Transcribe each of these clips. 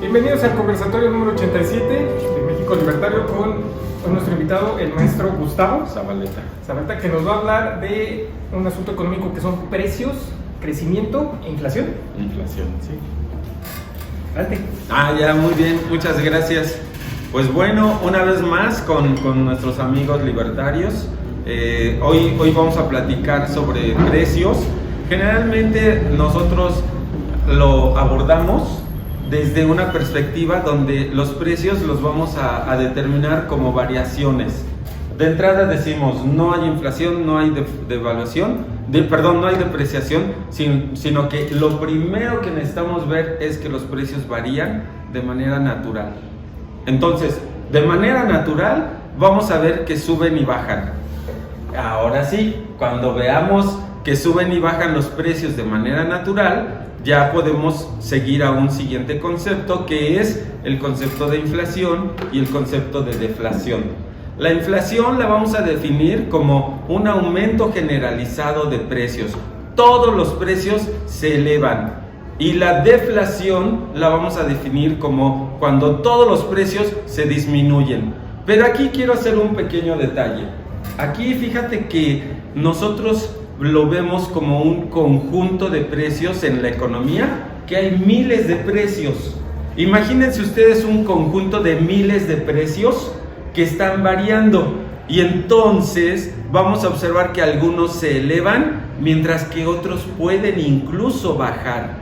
Bienvenidos al conversatorio número 87 de México Libertario con nuestro invitado, el maestro Gustavo Zabaleta, que nos va a hablar de un asunto económico que son precios, crecimiento e inflación. Inflación, sí. Adelante. Ya, muy bien, muchas gracias. Pues bueno, una vez más con nuestros amigos libertarios. Hoy vamos a platicar sobre precios. Generalmente nosotros lo abordamos desde una perspectiva donde los precios los vamos a determinar como variaciones. De entrada decimos, no hay inflación, no hay no hay depreciación, sino que lo primero que necesitamos ver es que los precios varían de manera natural. Entonces, de manera natural vamos a ver que suben y bajan. Ahora sí, cuando veamos que suben y bajan los precios de manera natural, ya podemos seguir a un siguiente concepto, que es el concepto de inflación y el concepto de deflación. La inflación la vamos a definir como un aumento generalizado de precios. Todos los precios se elevan. Y la deflación la vamos a definir como cuando todos los precios se disminuyen. Pero aquí quiero hacer un pequeño detalle. Aquí fíjate que nosotros lo vemos como un conjunto de precios en la economía, que hay miles de precios. Imagínense ustedes un conjunto de miles de precios que están variando, y entonces vamos a observar que algunos se elevan mientras que otros pueden incluso bajar,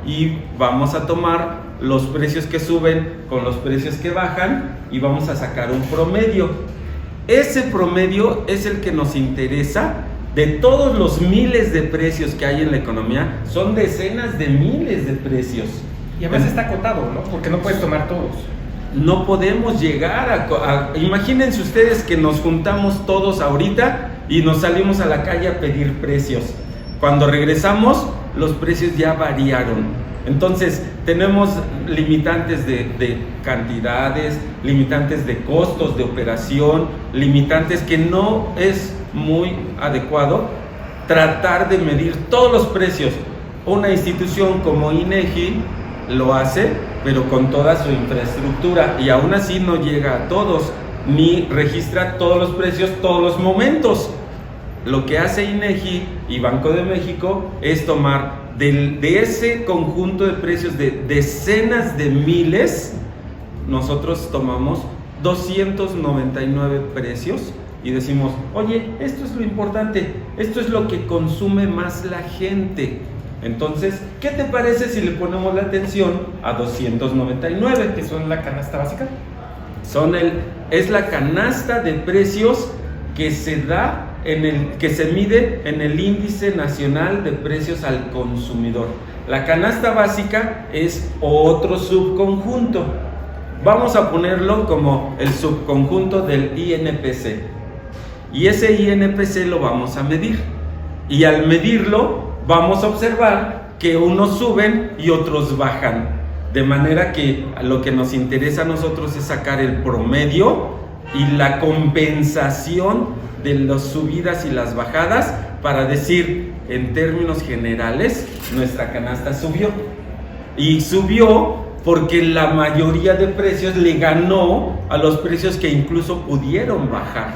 y vamos a tomar los precios que suben con los precios que bajan y vamos a sacar un promedio. Ese promedio es el que nos interesa. De todos los miles de precios que hay en la economía, son decenas de miles de precios. Y además está acotado, ¿no? Porque no puedes tomar todos. No podemos llegar imagínense ustedes que nos juntamos todos ahorita y nos salimos a la calle a pedir precios. Cuando regresamos, los precios ya variaron. Entonces, tenemos limitantes de cantidades, limitantes de costos de operación, limitantes que no es muy adecuado tratar de medir todos los precios. Una institución como INEGI lo hace, pero con toda su infraestructura, y aún así no llega a todos, ni registra todos los precios todos los momentos. Lo que hace INEGI y Banco de México es tomar de ese conjunto de precios de decenas de miles, nosotros tomamos 299 precios y decimos, oye, esto es lo importante, esto es lo que consume más la gente. Entonces, ¿qué te parece si le ponemos la atención a 299? ¿Que son la canasta básica? Es la canasta de precios que se da que se mide en el Índice Nacional de Precios al Consumidor. La canasta básica es otro subconjunto. Vamos a ponerlo como el subconjunto del INPC. Y ese INPC lo vamos a medir. Y al medirlo, vamos a observar que unos suben y otros bajan. De manera que lo que nos interesa a nosotros es sacar el promedio y la compensación de las subidas y las bajadas para decir, en términos generales, nuestra canasta subió. Y subió porque la mayoría de precios le ganó a los precios que incluso pudieron bajar.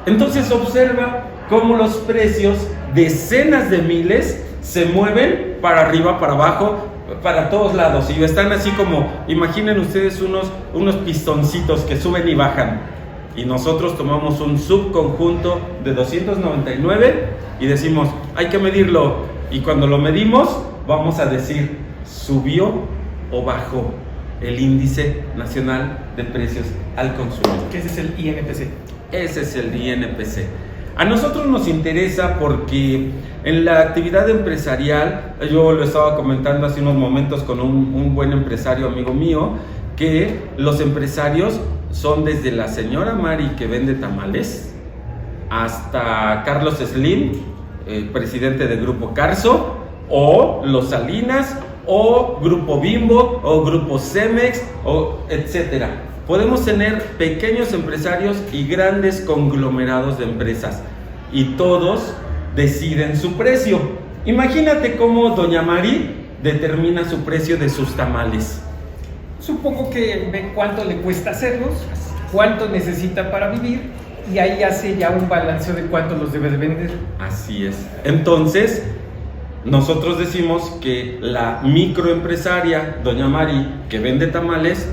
Entonces observa cómo los precios, decenas de miles, se mueven para arriba, para abajo, para todos lados, y están así como, imaginen ustedes unos pistoncitos que suben y bajan. Y nosotros tomamos un subconjunto de 299 y decimos, hay que medirlo. Y cuando lo medimos, vamos a decir, subió o bajó el Índice Nacional de Precios al Consumidor. ¿Qué es el INPC? Ese es el INPC. A nosotros nos interesa porque en la actividad empresarial, yo lo estaba comentando hace unos momentos con un buen empresario amigo mío, que los empresarios son desde la señora Mari que vende tamales hasta Carlos Slim, presidente del Grupo Carso, o Los Salinas, o Grupo Bimbo, o Grupo Cemex, o etcétera. Podemos tener pequeños empresarios y grandes conglomerados de empresas, y todos deciden su precio. Imagínate cómo doña Mari determina su precio de sus tamales. Supongo que ve cuánto le cuesta hacerlos, cuánto necesita para vivir, y ahí hace ya un balanceo de cuánto los debe de vender. Así es. Entonces, nosotros decimos que la microempresaria, doña Mari, que vende tamales,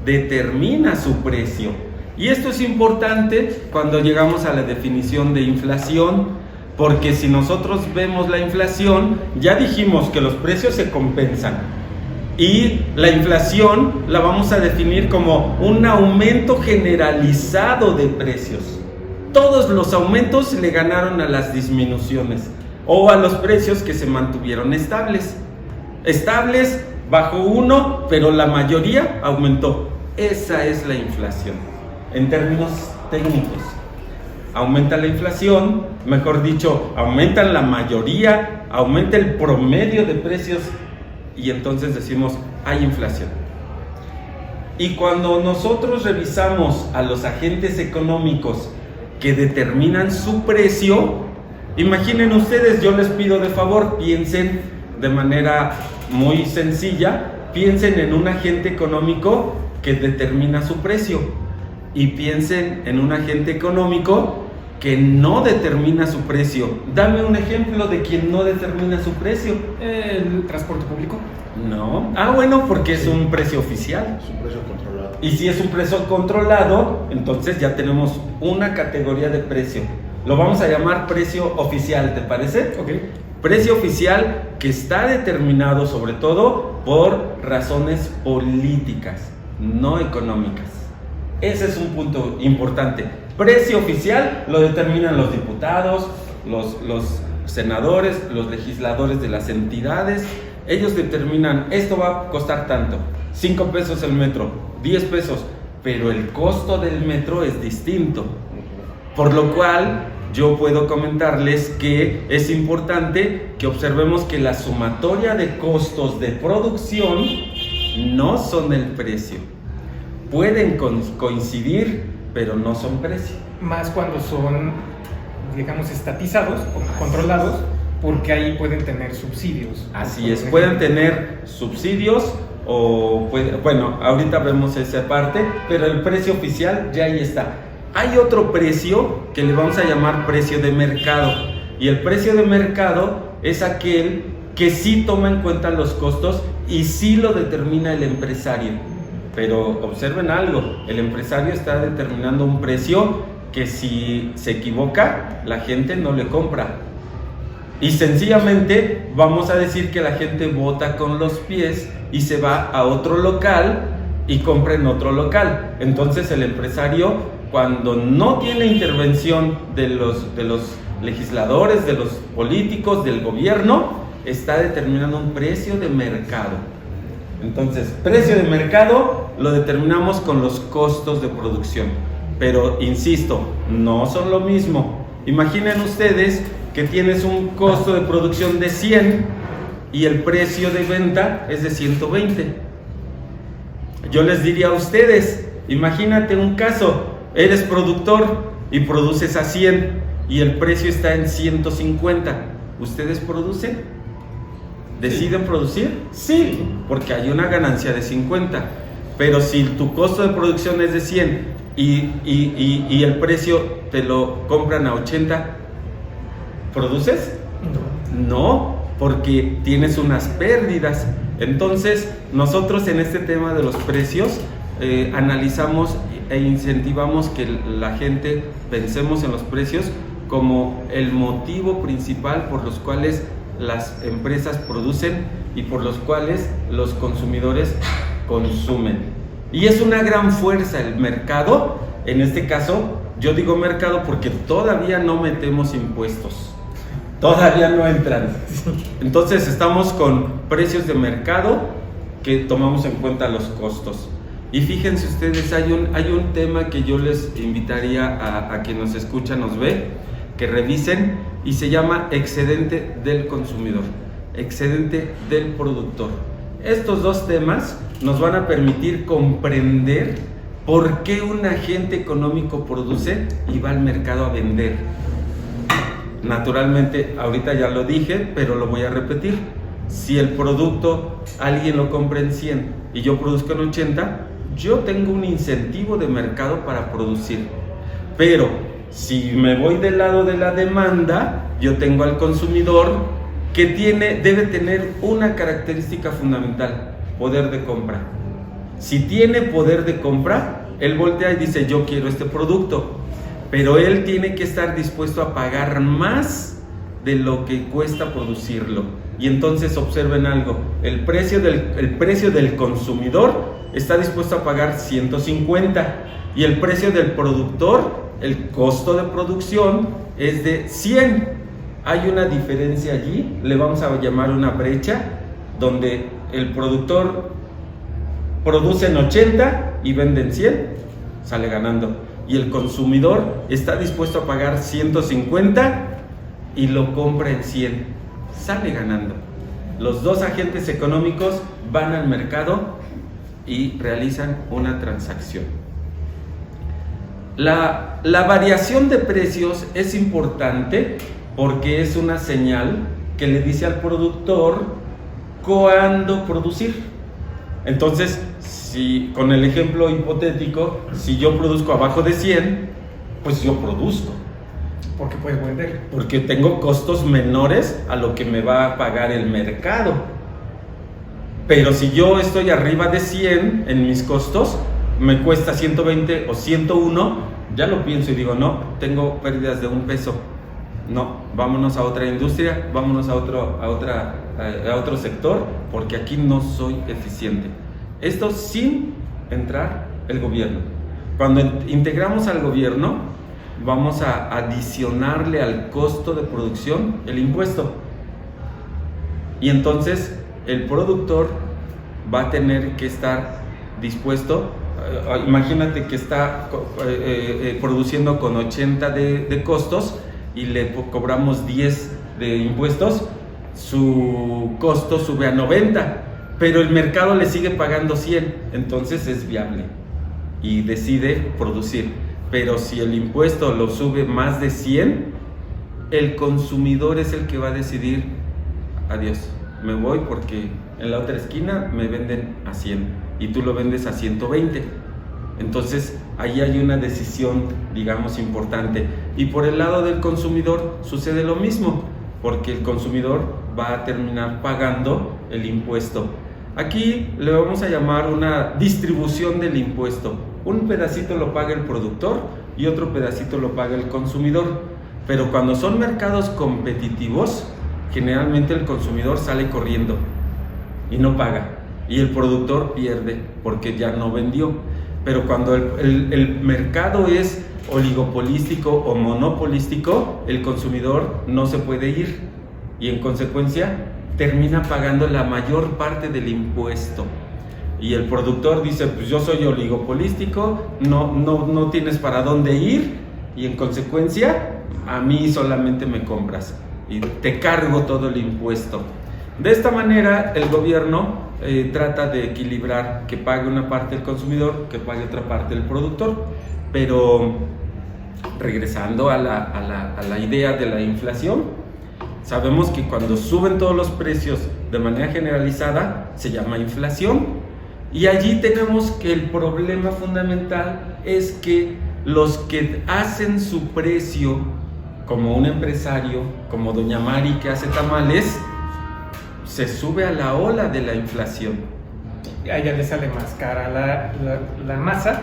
determina su precio. Y esto es importante cuando llegamos a la definición de inflación, porque si nosotros vemos la inflación, ya dijimos que los precios se compensan. Y la inflación la vamos a definir como un aumento generalizado de precios. Todos los aumentos le ganaron a las disminuciones o a los precios que se mantuvieron estables. Estables bajo 1, pero la mayoría aumentó. Esa es la inflación. En términos técnicos, aumenta la inflación, mejor dicho, aumentan la mayoría, aumenta el promedio de precios y entonces decimos, hay inflación. Y cuando nosotros revisamos a los agentes económicos que determinan su precio, imaginen ustedes, yo les pido de favor, piensen de manera muy sencilla, piensen en un agente económico que determina su precio y piensen en un agente económico que no determina su precio. Dame un ejemplo de quien no determina su precio. ¿El transporte público? No. Ah, bueno, porque es un precio oficial. Es un precio controlado. Y si es un precio controlado, entonces ya tenemos una categoría de precio. Lo vamos a llamar precio oficial, ¿te parece? Ok. Precio oficial que está determinado sobre todo por razones políticas, no económicas. Ese es un punto importante. Precio oficial lo determinan los diputados, los senadores, los legisladores de las entidades. Ellos determinan, esto va a costar tanto, 5 pesos el metro, 10 pesos, pero el costo del metro es distinto. Por lo cual, yo puedo comentarles que es importante que observemos que la sumatoria de costos de producción no son el precio. Pueden coincidir, pero no son precio. Más cuando son, digamos, estatizados o controlados, porque ahí pueden tener subsidios. Así es, pueden tener subsidios o, bueno, ahorita vemos esa parte, pero el precio oficial ya ahí está. Hay otro precio que le vamos a llamar precio de mercado, y el precio de mercado es aquel que sí toma en cuenta los costos y sí lo determina el empresario. Pero observen algo, el empresario está determinando un precio que si se equivoca, la gente no le compra. Y sencillamente vamos a decir que la gente vota con los pies y se va a otro local y compra en otro local. Entonces el empresario, cuando no tiene intervención de los legisladores, de los políticos, del gobierno, está determinando un precio de mercado. Entonces, precio de mercado lo determinamos con los costos de producción. Pero, insisto, no son lo mismo. Imaginen ustedes que tienes un costo de producción de 100 y el precio de venta es de 120. Yo les diría a ustedes, imagínate un caso, eres productor y produces a 100 y el precio está en 150. ¿Ustedes producen? ¿Deciden producir? Sí, porque hay una ganancia de 50. Pero si tu costo de producción es de 100 y el precio te lo compran a 80, ¿produces? No, porque tienes unas pérdidas. Entonces, nosotros en este tema de los precios analizamos e incentivamos que la gente pensemos en los precios como el motivo principal por los cuales las empresas producen y por los cuales los consumidores consumen. Y es una gran fuerza el mercado. En este caso, yo digo mercado porque todavía no metemos impuestos, todavía no entran. Entonces estamos con precios de mercado que tomamos en cuenta los costos. Y fíjense ustedes, hay un tema que yo les invitaría a quien nos escucha, nos ve, que revisen, y se llama excedente del consumidor, excedente del productor. Estos dos temas nos van a permitir comprender por qué un agente económico produce y va al mercado a vender. Naturalmente, ahorita ya lo dije, pero lo voy a repetir. Si el producto alguien lo compra en 100 y yo produzco en 80, yo tengo un incentivo de mercado para producir. Pero si me voy del lado de la demanda, yo tengo al consumidor que debe tener una característica fundamental: poder de compra. Si tiene poder de compra, él voltea y dice: yo quiero este producto, pero él tiene que estar dispuesto a pagar más de lo que cuesta producirlo. Y entonces observen algo: el precio del consumidor está dispuesto a pagar 150 y el precio del productor, el costo de producción, es de 100. Hay una diferencia allí, le vamos a llamar una brecha, donde el productor produce en 80 y vende en 100, sale ganando. Y el consumidor está dispuesto a pagar 150 y lo compra en 100, sale ganando. Los dos agentes económicos van al mercado y realizan una transacción. La variación de precios es importante porque es una señal que le dice al productor cuándo producir. Entonces, si con el ejemplo hipotético, si yo produzco abajo de 100, pues yo produzco. Porque puedes vender. Porque tengo costos menores a lo que me va a pagar el mercado. Pero si yo estoy arriba de 100 en mis costos, me cuesta 120 o 101, ya lo pienso y digo: no, tengo pérdidas de 1 peso. No, vámonos a otra industria, vámonos a otro sector, porque aquí no soy eficiente. Esto sin entrar el gobierno. Cuando integramos al gobierno, vamos a adicionarle al costo de producción el impuesto. Y entonces el productor va a tener que estar dispuesto. Imagínate que está produciendo con 80 de costos y le cobramos 10 de impuestos, su costo sube a 90, pero el mercado le sigue pagando 100, entonces es viable y decide producir. Pero si el impuesto lo sube más de 100, el consumidor es el que va a decidir: adiós, me voy porque en la otra esquina me venden a 100 y tú lo vendes a 120. Entonces ahí hay una decisión, digamos, importante. Y por el lado del consumidor sucede lo mismo, porque el consumidor va a terminar pagando el impuesto. Aquí le vamos a llamar una distribución del impuesto. Un pedacito lo paga el productor y otro pedacito lo paga el consumidor. Pero cuando son mercados competitivos, generalmente el consumidor sale corriendo y no paga, y el productor pierde porque ya no vendió. Pero cuando el mercado es oligopolístico o monopolístico, el consumidor no se puede ir y en consecuencia termina pagando la mayor parte del impuesto. Y el productor dice: pues yo soy oligopolístico, no tienes para dónde ir, y en consecuencia a mí solamente me compras y te cargo todo el impuesto. De esta manera el gobierno trata de equilibrar, que pague una parte el consumidor, que pague otra parte el productor. Pero regresando a la idea de la inflación, sabemos que cuando suben todos los precios de manera generalizada se llama inflación, y allí tenemos que el problema fundamental es que los que hacen su precio, como un empresario, como doña Mari que hace tamales, se sube a la ola de la inflación. A ella le sale más cara la masa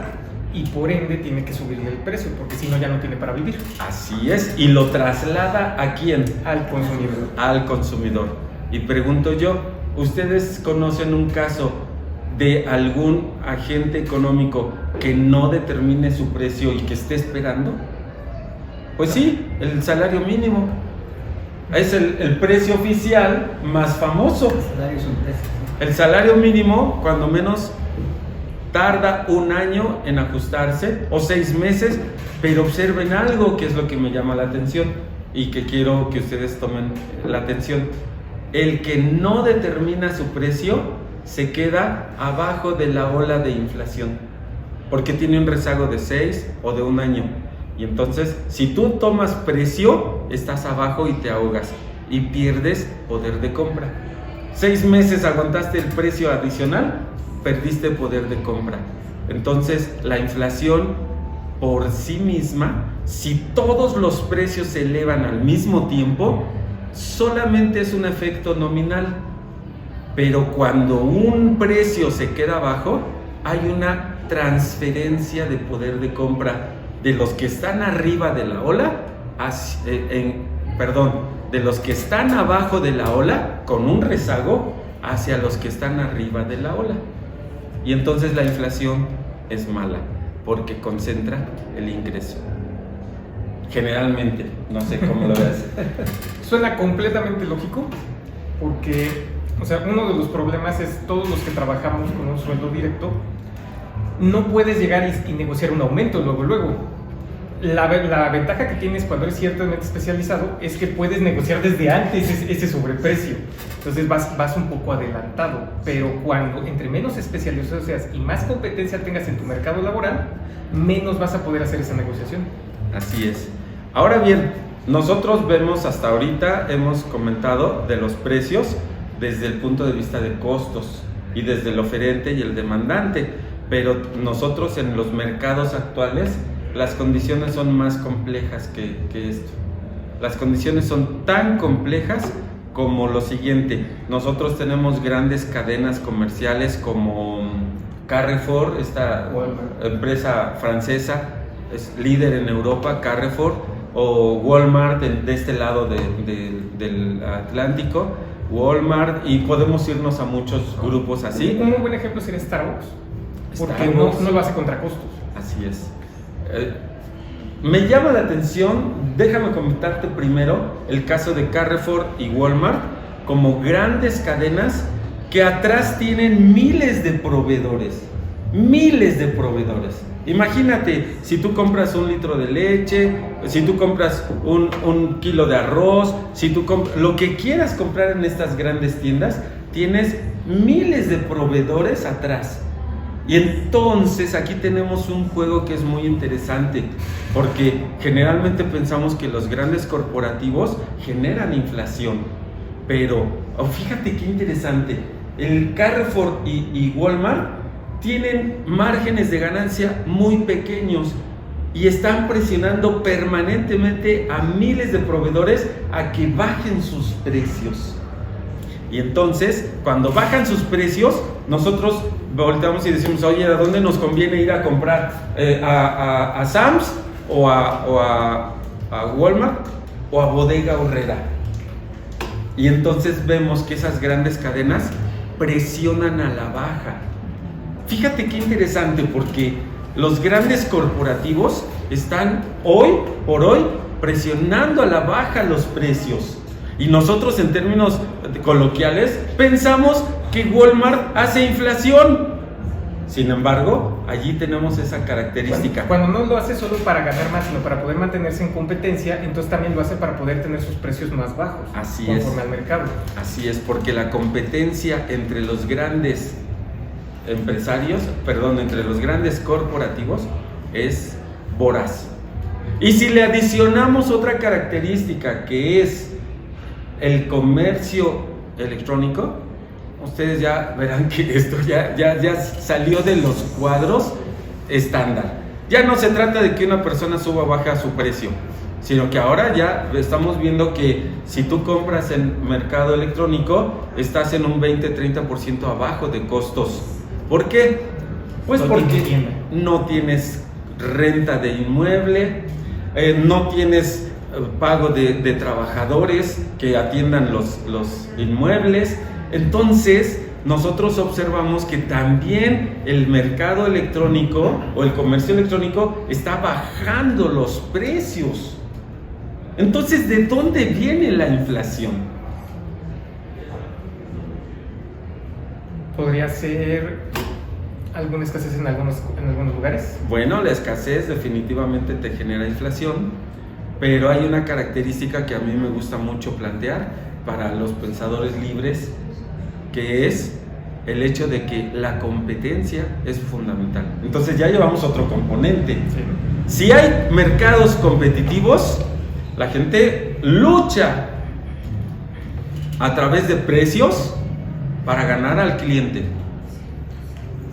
y por ende tiene que subirle el precio, porque si no ya no tiene para vivir. Así es, y lo traslada ¿a quién? Al consumidor. Al consumidor. Y pregunto yo, ¿ustedes conocen un caso de algún agente económico que no determine su precio y que esté esperando? Pues sí, el salario mínimo. Es el precio oficial más famoso. El salario mínimo, cuando menos, tarda 1 año en ajustarse o 6 meses, pero observen algo que es lo que me llama la atención y que quiero que ustedes tomen la atención. El que no determina su precio se queda abajo de la ola de inflación, porque tiene un rezago de 6 o de 1 año. Y entonces, si tú tomas precio, estás abajo y te ahogas y pierdes poder de compra. 6 meses aguantaste el precio adicional, perdiste poder de compra. Entonces, la inflación por sí misma, si todos los precios se elevan al mismo tiempo, solamente es un efecto nominal. Pero cuando un precio se queda bajo, hay una transferencia de poder de compra de los que están arriba de la ola, de los que están abajo de la ola con un rezago hacia los que están arriba de la ola. Y entonces la inflación es mala porque concentra el ingreso. Generalmente, no sé cómo lo ves. Suena completamente lógico porque, o sea, uno de los problemas es todos los que trabajamos con un sueldo directo, no puedes llegar y negociar un aumento luego. La ventaja que tienes cuando eres ciertamente especializado es que puedes negociar desde antes ese sobreprecio. Entonces vas un poco adelantado, pero cuando entre menos especializado seas y más competencia tengas en tu mercado laboral, menos vas a poder hacer esa negociación. Así es. Ahora bien, nosotros vemos hasta ahorita, hemos comentado de los precios desde el punto de vista de costos y desde el oferente y el demandante, pero nosotros en los mercados actuales las condiciones son más complejas que esto. Las condiciones son tan complejas como lo siguiente. Nosotros tenemos grandes cadenas comerciales como Carrefour, esta empresa francesa, es líder en Europa, Carrefour, o Walmart de este lado del Atlántico, Walmart, y podemos irnos a muchos grupos así. Un muy buen ejemplo sería Starbucks, porque no lo hace contra costos. Así es. Me llama la atención, déjame comentarte primero el caso de Carrefour y Walmart como grandes cadenas que atrás tienen miles de proveedores. Imagínate, si tú compras un litro de leche, si tú compras un kilo de arroz, si tú lo que quieras comprar en estas grandes tiendas, tienes miles de proveedores atrás. Y entonces aquí tenemos un juego que es muy interesante, porque generalmente pensamos que los grandes corporativos generan inflación, pero fíjate qué interesante, el Carrefour y Walmart tienen márgenes de ganancia muy pequeños y están presionando permanentemente a miles de proveedores a que bajen sus precios. Y entonces, cuando bajan sus precios, nosotros volteamos y decimos, oye, ¿a dónde nos conviene ir a comprar? ¿A Sam's o a Walmart o a Bodega Aurrera? Y entonces vemos que esas grandes cadenas presionan a la baja. Fíjate qué interesante, porque los grandes corporativos están hoy por hoy presionando a la baja los precios. Y nosotros, en términos coloquiales, pensamos que Walmart hace inflación. Sin embargo, allí tenemos esa característica. Cuando no lo hace solo para ganar más, sino para poder mantenerse en competencia, entonces también lo hace para poder tener sus precios más bajos. Así conforme es. Al mercado. Así es, porque la competencia entre los grandes entre los grandes corporativos es voraz. Y si le adicionamos otra característica, que es el comercio electrónico, ustedes ya verán que esto ya salió de los cuadros estándar. Ya no se trata de que una persona suba o baja su precio, sino que ahora ya estamos viendo que si tú compras en mercado electrónico, estás en un 20-30% abajo de costos. ¿Por qué? Pues porque no tienes renta de inmueble, no tienes pago de trabajadores que atiendan los inmuebles. Entonces nosotros observamos que también el mercado electrónico o el comercio electrónico está bajando los precios. Entonces, ¿de dónde viene la inflación? ¿Podría ser alguna escasez en algunos lugares? Bueno, la escasez definitivamente te genera inflación, pero hay una característica que a mí me gusta mucho plantear para los pensadores libres, que es el hecho de que la competencia es fundamental. Entonces ya llevamos otro componente. Sí. Si hay mercados competitivos, la gente lucha a través de precios para ganar al cliente.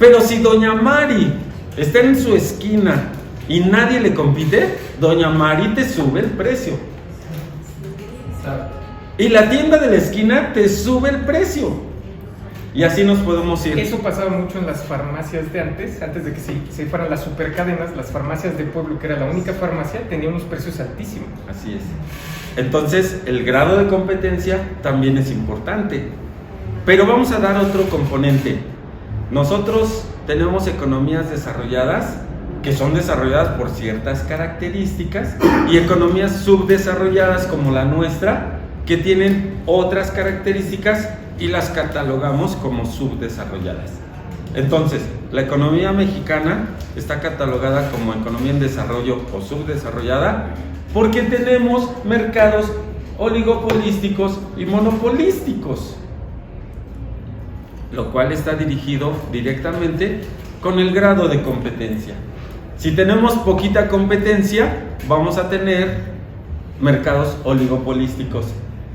Pero si doña Mari está en su esquina y nadie le compite, doña Mari te sube el precio. Y la tienda de la esquina te sube el precio. Y así nos podemos ir. Eso pasaba mucho en las farmacias de antes de que se fueran las supercadenas. Las farmacias del pueblo, que era la única farmacia, tenía unos precios altísimos. Así es. Entonces, el grado de competencia también es importante. Pero vamos a dar otro componente. Nosotros tenemos economías desarrolladas que son desarrolladas por ciertas características y economías subdesarrolladas como la nuestra que tienen otras características y las catalogamos como subdesarrolladas. Entonces, la economía mexicana está catalogada como economía en desarrollo o subdesarrollada porque tenemos mercados oligopolísticos y monopolísticos, lo cual está dirigido directamente con el grado de competencia. Si tenemos poquita competencia, vamos a tener mercados oligopolísticos.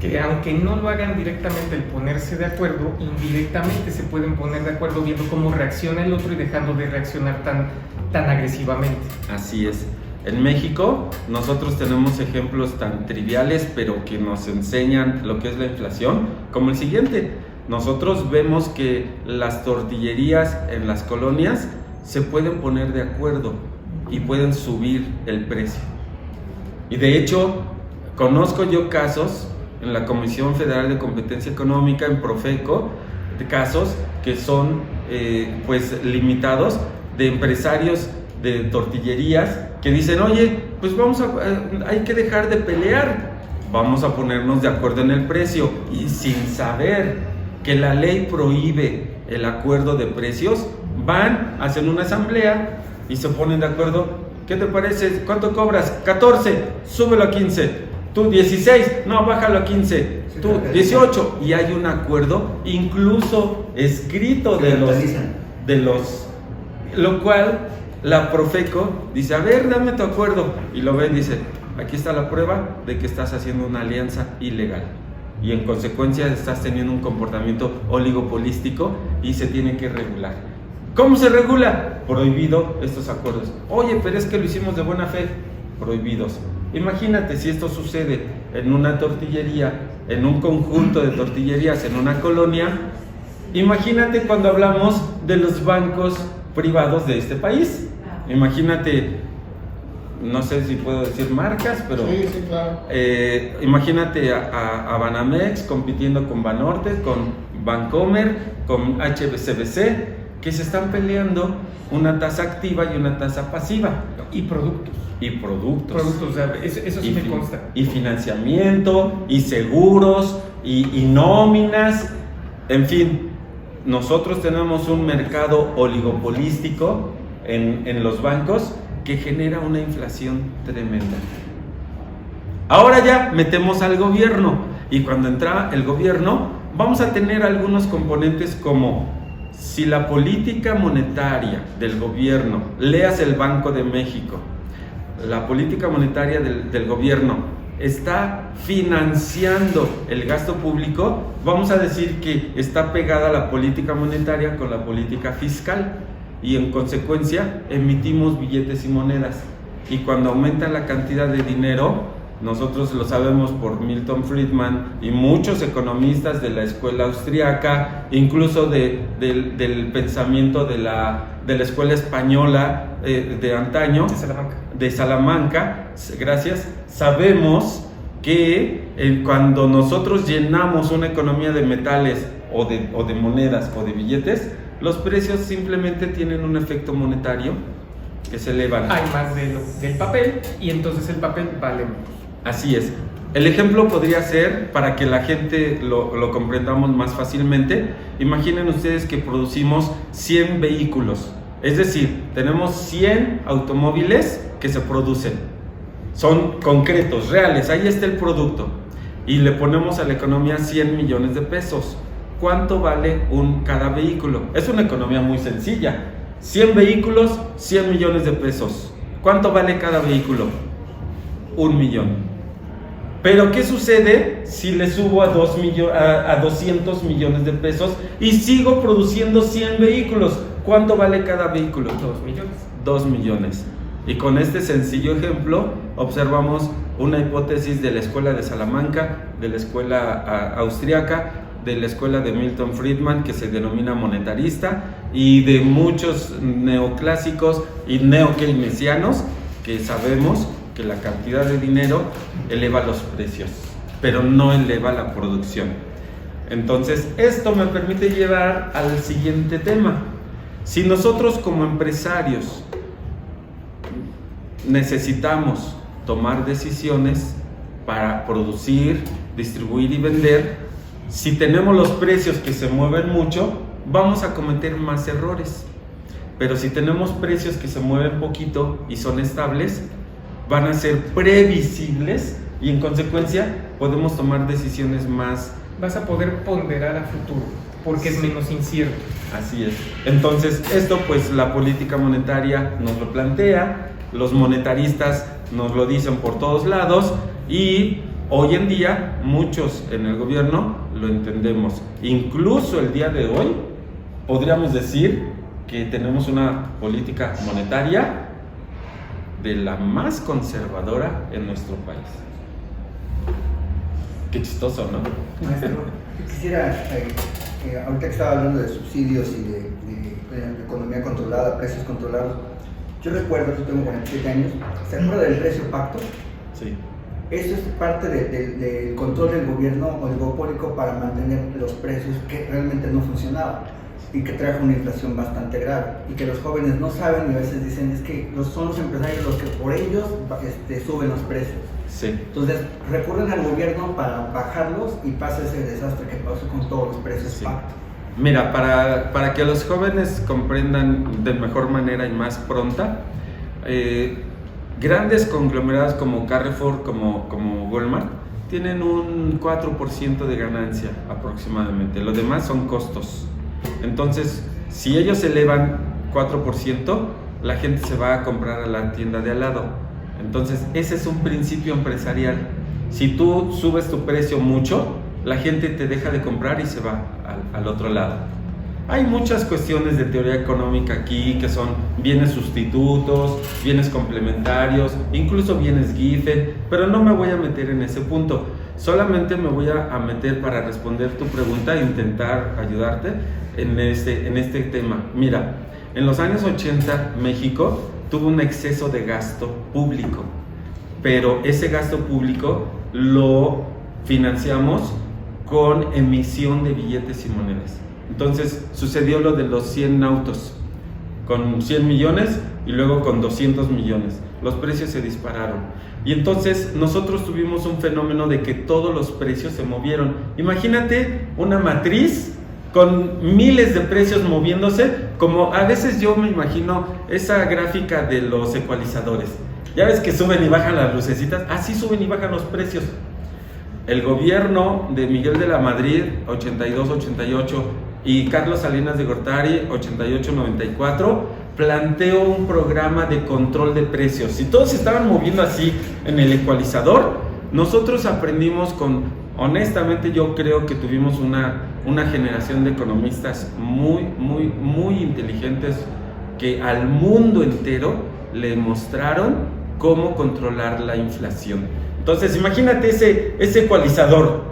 Que aunque no lo hagan directamente el ponerse de acuerdo, indirectamente se pueden poner de acuerdo viendo cómo reacciona el otro y dejando de reaccionar tan agresivamente. Así es. En México nosotros tenemos ejemplos tan triviales pero que nos enseñan lo que es la inflación, como el siguiente. Nosotros vemos que las tortillerías en las colonias se pueden poner de acuerdo y pueden subir el precio. Y de hecho, conozco yo casos en la Comisión Federal de Competencia Económica, en Profeco, de casos que son pues limitados de empresarios de tortillerías que dicen, oye, pues hay que dejar de pelear, vamos a ponernos de acuerdo en el precio, y sin saber que la ley prohíbe el acuerdo de precios, hacen una asamblea y se ponen de acuerdo. ¿Qué te parece? ¿Cuánto cobras? 14, súbelo a 15. Tú 16, no, bájalo a 15. Tú 18. Y hay un acuerdo incluso escrito de los lo cual la Profeco dice, a ver, dame tu acuerdo. Y lo ven, dice, aquí está la prueba de que estás haciendo una alianza ilegal. Y en consecuencia estás teniendo un comportamiento oligopolístico y se tiene que regular. ¿Cómo se regula? Prohibido estos acuerdos. Oye, pero es que lo hicimos de buena fe. Prohibidos. Imagínate si esto sucede en una tortillería, en un conjunto de tortillerías, en una colonia. Imagínate cuando hablamos de los bancos privados de este país. Imagínate, no sé si puedo decir marcas, pero sí, claro. Imagínate a Banamex compitiendo con Banorte, con Bancomer, con HSBC, que se están peleando una tasa activa y una tasa pasiva. Y productos. Productos, o sea, eso sí me consta. Y financiamiento, y seguros, y nóminas, en fin. Nosotros tenemos un mercado oligopolístico en los bancos que genera una inflación tremenda. Ahora ya metemos al gobierno, y cuando entra el gobierno vamos a tener algunos componentes como si la política monetaria del gobierno, leas el Banco de México, la política monetaria del gobierno está financiando el gasto público, vamos a decir que está pegada la política monetaria con la política fiscal, y en consecuencia emitimos billetes y monedas, y cuando aumenta la cantidad de dinero, nosotros lo sabemos por Milton Friedman y muchos economistas de la escuela austriaca, incluso del pensamiento de la escuela española de antaño, de Salamanca, gracias. Sabemos que cuando nosotros llenamos una economía de metales o de monedas o de billetes, los precios simplemente tienen un efecto monetario que se elevan. Hay más del papel, y entonces el papel vale menos. Así es. El ejemplo podría ser, para que la gente lo comprendamos más fácilmente, imaginen ustedes que producimos 100 vehículos, es decir, tenemos 100 automóviles que se producen, son concretos, reales, ahí está el producto, y le ponemos a la economía 100 millones de pesos. ¿Cuánto vale cada vehículo? Es una economía muy sencilla. 100 vehículos, 100 millones de pesos. ¿Cuánto vale cada vehículo? 1 millón. Pero ¿qué sucede si le subo a 200 millones de pesos y sigo produciendo 100 vehículos? ¿Cuánto vale cada vehículo? 2 millones. 2 millones. Y con este sencillo ejemplo observamos una hipótesis de la escuela de Salamanca, de la escuela austriaca, de la escuela de Milton Friedman, que se denomina monetarista, y de muchos neoclásicos y neokeynesianos, que sabemos que la cantidad de dinero eleva los precios, pero no eleva la producción. Entonces, esto me permite llevar al siguiente tema. Si nosotros como empresarios necesitamos tomar decisiones para producir, distribuir y vender, si tenemos los precios que se mueven mucho, vamos a cometer más errores. Pero si tenemos precios que se mueven poquito y son estables, van a ser previsibles y en consecuencia podemos tomar decisiones más. Vas a poder ponderar a futuro porque es menos incierto. Así es. Entonces, esto pues la política monetaria nos lo plantea, los monetaristas nos lo dicen por todos lados y hoy en día muchos en el gobierno lo entendemos. Incluso el día de hoy podríamos decir que tenemos una política monetaria de la más conservadora en nuestro país. Qué chistoso, ¿no? Maestro, quisiera, ahorita que estaba hablando de subsidios y de economía controlada, precios controlados, yo recuerdo, yo tengo 47 años, ¿se acuerda del precio pacto? Sí. Eso es parte del control del gobierno oligopólico para mantener los precios que realmente no funcionaban y que trajo una inflación bastante grave y que los jóvenes no saben y a veces dicen es que son los empresarios los que por ellos suben los precios. Sí. Entonces recurren al gobierno para bajarlos y pasa ese desastre que pasó con todos los precios Sí. pacto. Mira, para que los jóvenes comprendan de mejor manera y más pronta, grandes conglomerados como Carrefour, como Walmart, tienen un 4% de ganancia aproximadamente. Lo demás son costos. Entonces, si ellos elevan 4%, la gente se va a comprar a la tienda de al lado. Entonces, ese es un principio empresarial. Si tú subes tu precio mucho, la gente te deja de comprar y se va al otro lado. Hay muchas cuestiones de teoría económica aquí que son bienes sustitutos, bienes complementarios, incluso bienes Giffen, pero no me voy a meter en ese punto. Solamente me voy a meter para responder tu pregunta e intentar ayudarte en este tema. Mira, en los años 80 México tuvo un exceso de gasto público, pero ese gasto público lo financiamos con emisión de billetes y monedas. Entonces sucedió lo de los 100 autos, con 100 millones y luego con 200 millones. Los precios se dispararon. Y entonces nosotros tuvimos un fenómeno de que todos los precios se movieron. Imagínate una matriz con miles de precios moviéndose, como a veces yo me imagino esa gráfica de los ecualizadores. Ya ves que suben y bajan las lucecitas, así suben y bajan los precios. El gobierno de Miguel de la Madrid, 82-88, y Carlos Salinas de Gortari, 88-94, planteó un programa de control de precios. Si todos se estaban moviendo así en el ecualizador, nosotros aprendimos honestamente yo creo que tuvimos una generación de economistas muy inteligentes que al mundo entero le mostraron cómo controlar la inflación. Entonces imagínate ese ecualizador.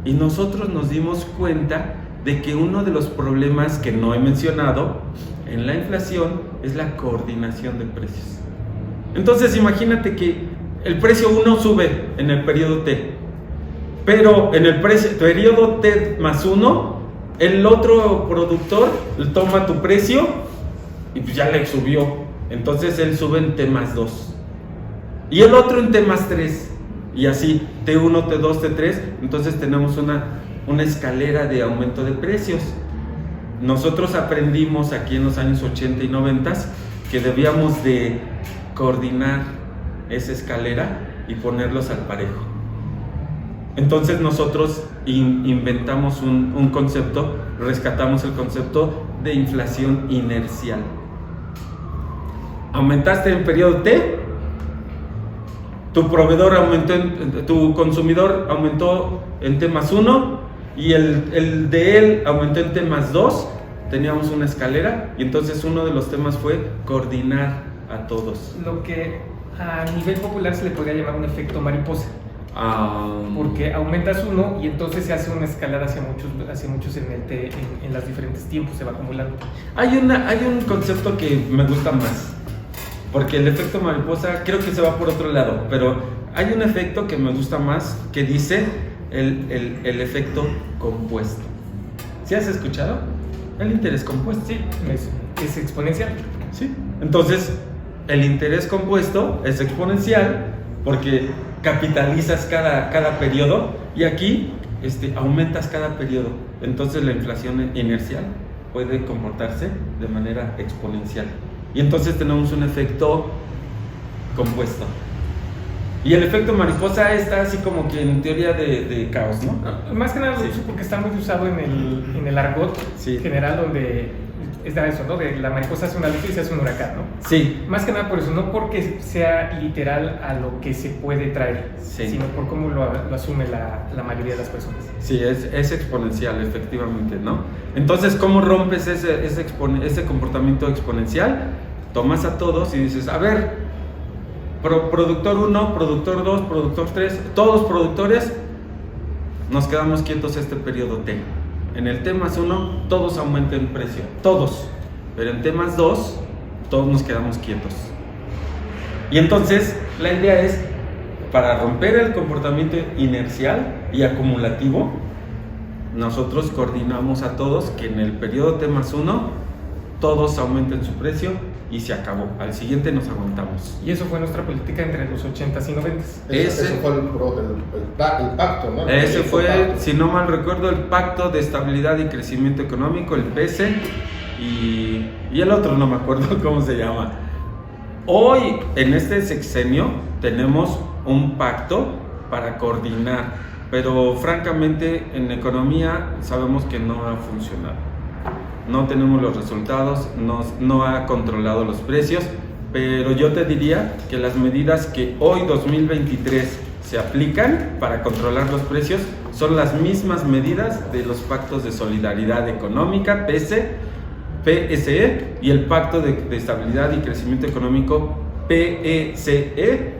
Y nosotros nos dimos cuenta de que uno de los problemas que no he mencionado en la inflación es la coordinación de precios. Entonces imagínate que el precio 1 sube en el periodo T, pero en el periodo T más 1, el otro productor toma tu precio y pues ya le subió. Entonces él sube en T más 2 y el otro en T más 3 y así T1, T2, T3. Entonces tenemos una escalera de aumento de precios. Nosotros aprendimos aquí en los años 80 y 90 que debíamos de coordinar esa escalera y ponerlos al parejo. Entonces nosotros inventamos un concepto, rescatamos el concepto de inflación inercial. Aumentaste en periodo T, tu proveedor aumentó, tu consumidor aumentó en T más 1 y el de él aumentó en T más 2, teníamos una escalera y entonces uno de los temas fue coordinar a todos. Lo que a nivel popular se le podría llamar un efecto mariposa. Porque aumentas uno y entonces se hace una escalada hacia muchos en los diferentes tiempos, se va acumulando. Hay un concepto que me gusta más, porque el efecto mariposa creo que se va por otro lado, pero hay un efecto que me gusta más que dice el efecto compuesto. ¿Sí has escuchado? El interés compuesto. Sí, es exponencial. Sí. Entonces, el interés compuesto es exponencial porque capitalizas cada periodo y aquí aumentas cada periodo. Entonces la inflación inercial puede comportarse de manera exponencial. Y entonces tenemos un efecto compuesto. Y el efecto mariposa está así como que en teoría de caos, ¿no? Más que nada lo uso porque está muy usado en el argot general, donde está eso, ¿no? De la mariposa hace una leche y se hace un huracán, ¿no? Sí. Más que nada por eso, no porque sea literal a lo que se puede traer, sino por cómo lo asume la mayoría de las personas. Sí, es exponencial, efectivamente, ¿no? Entonces, ¿cómo rompes ese comportamiento exponencial? Tomas a todos y dices, a ver, productor 1, productor 2, productor 3, todos productores, nos quedamos quietos este periodo T. En el T más 1, todos aumentan precio, todos. Pero en T más 2, todos nos quedamos quietos. Y entonces, la idea es, para romper el comportamiento inercial y acumulativo, nosotros coordinamos a todos que en el periodo T más 1, todos aumenten su precio y se acabó. Al siguiente nos aguantamos. Y eso fue nuestra política entre los 80s y 90s. Ese fue el pacto, ¿no? Ese fue, si no mal recuerdo, el Pacto de Estabilidad y Crecimiento Económico, el PESE, y el otro no me acuerdo cómo se llama. Hoy, en este sexenio, tenemos un pacto para coordinar, pero francamente en economía sabemos que no ha funcionado. No tenemos los resultados, no ha controlado los precios, pero yo te diría que las medidas que hoy 2023 se aplican para controlar los precios son las mismas medidas de los pactos de solidaridad económica, PSE, y el pacto de estabilidad y crecimiento económico, PECE,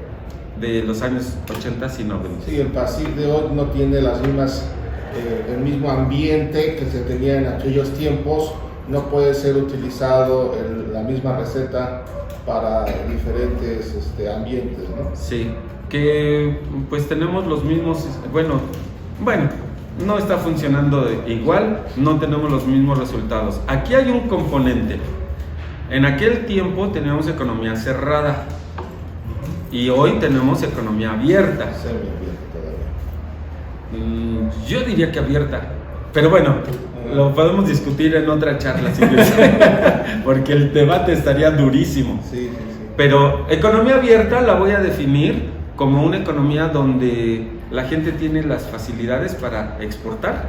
de los años 80 y 90. Sí, el PASIC de hoy no tiene el mismo ambiente que se tenía en aquellos tiempos, no puede ser utilizado la misma receta para diferentes ambientes, ¿no? Sí, que pues tenemos los mismos, bueno, no está funcionando igual, no tenemos los mismos resultados. Aquí hay un componente. En aquel tiempo teníamos economía cerrada y hoy tenemos economía abierta. Yo diría que abierta, pero bueno, lo podemos discutir en otra charla si quieres, porque el debate estaría durísimo. Sí. Pero economía abierta la voy a definir como una economía donde la gente tiene las facilidades para exportar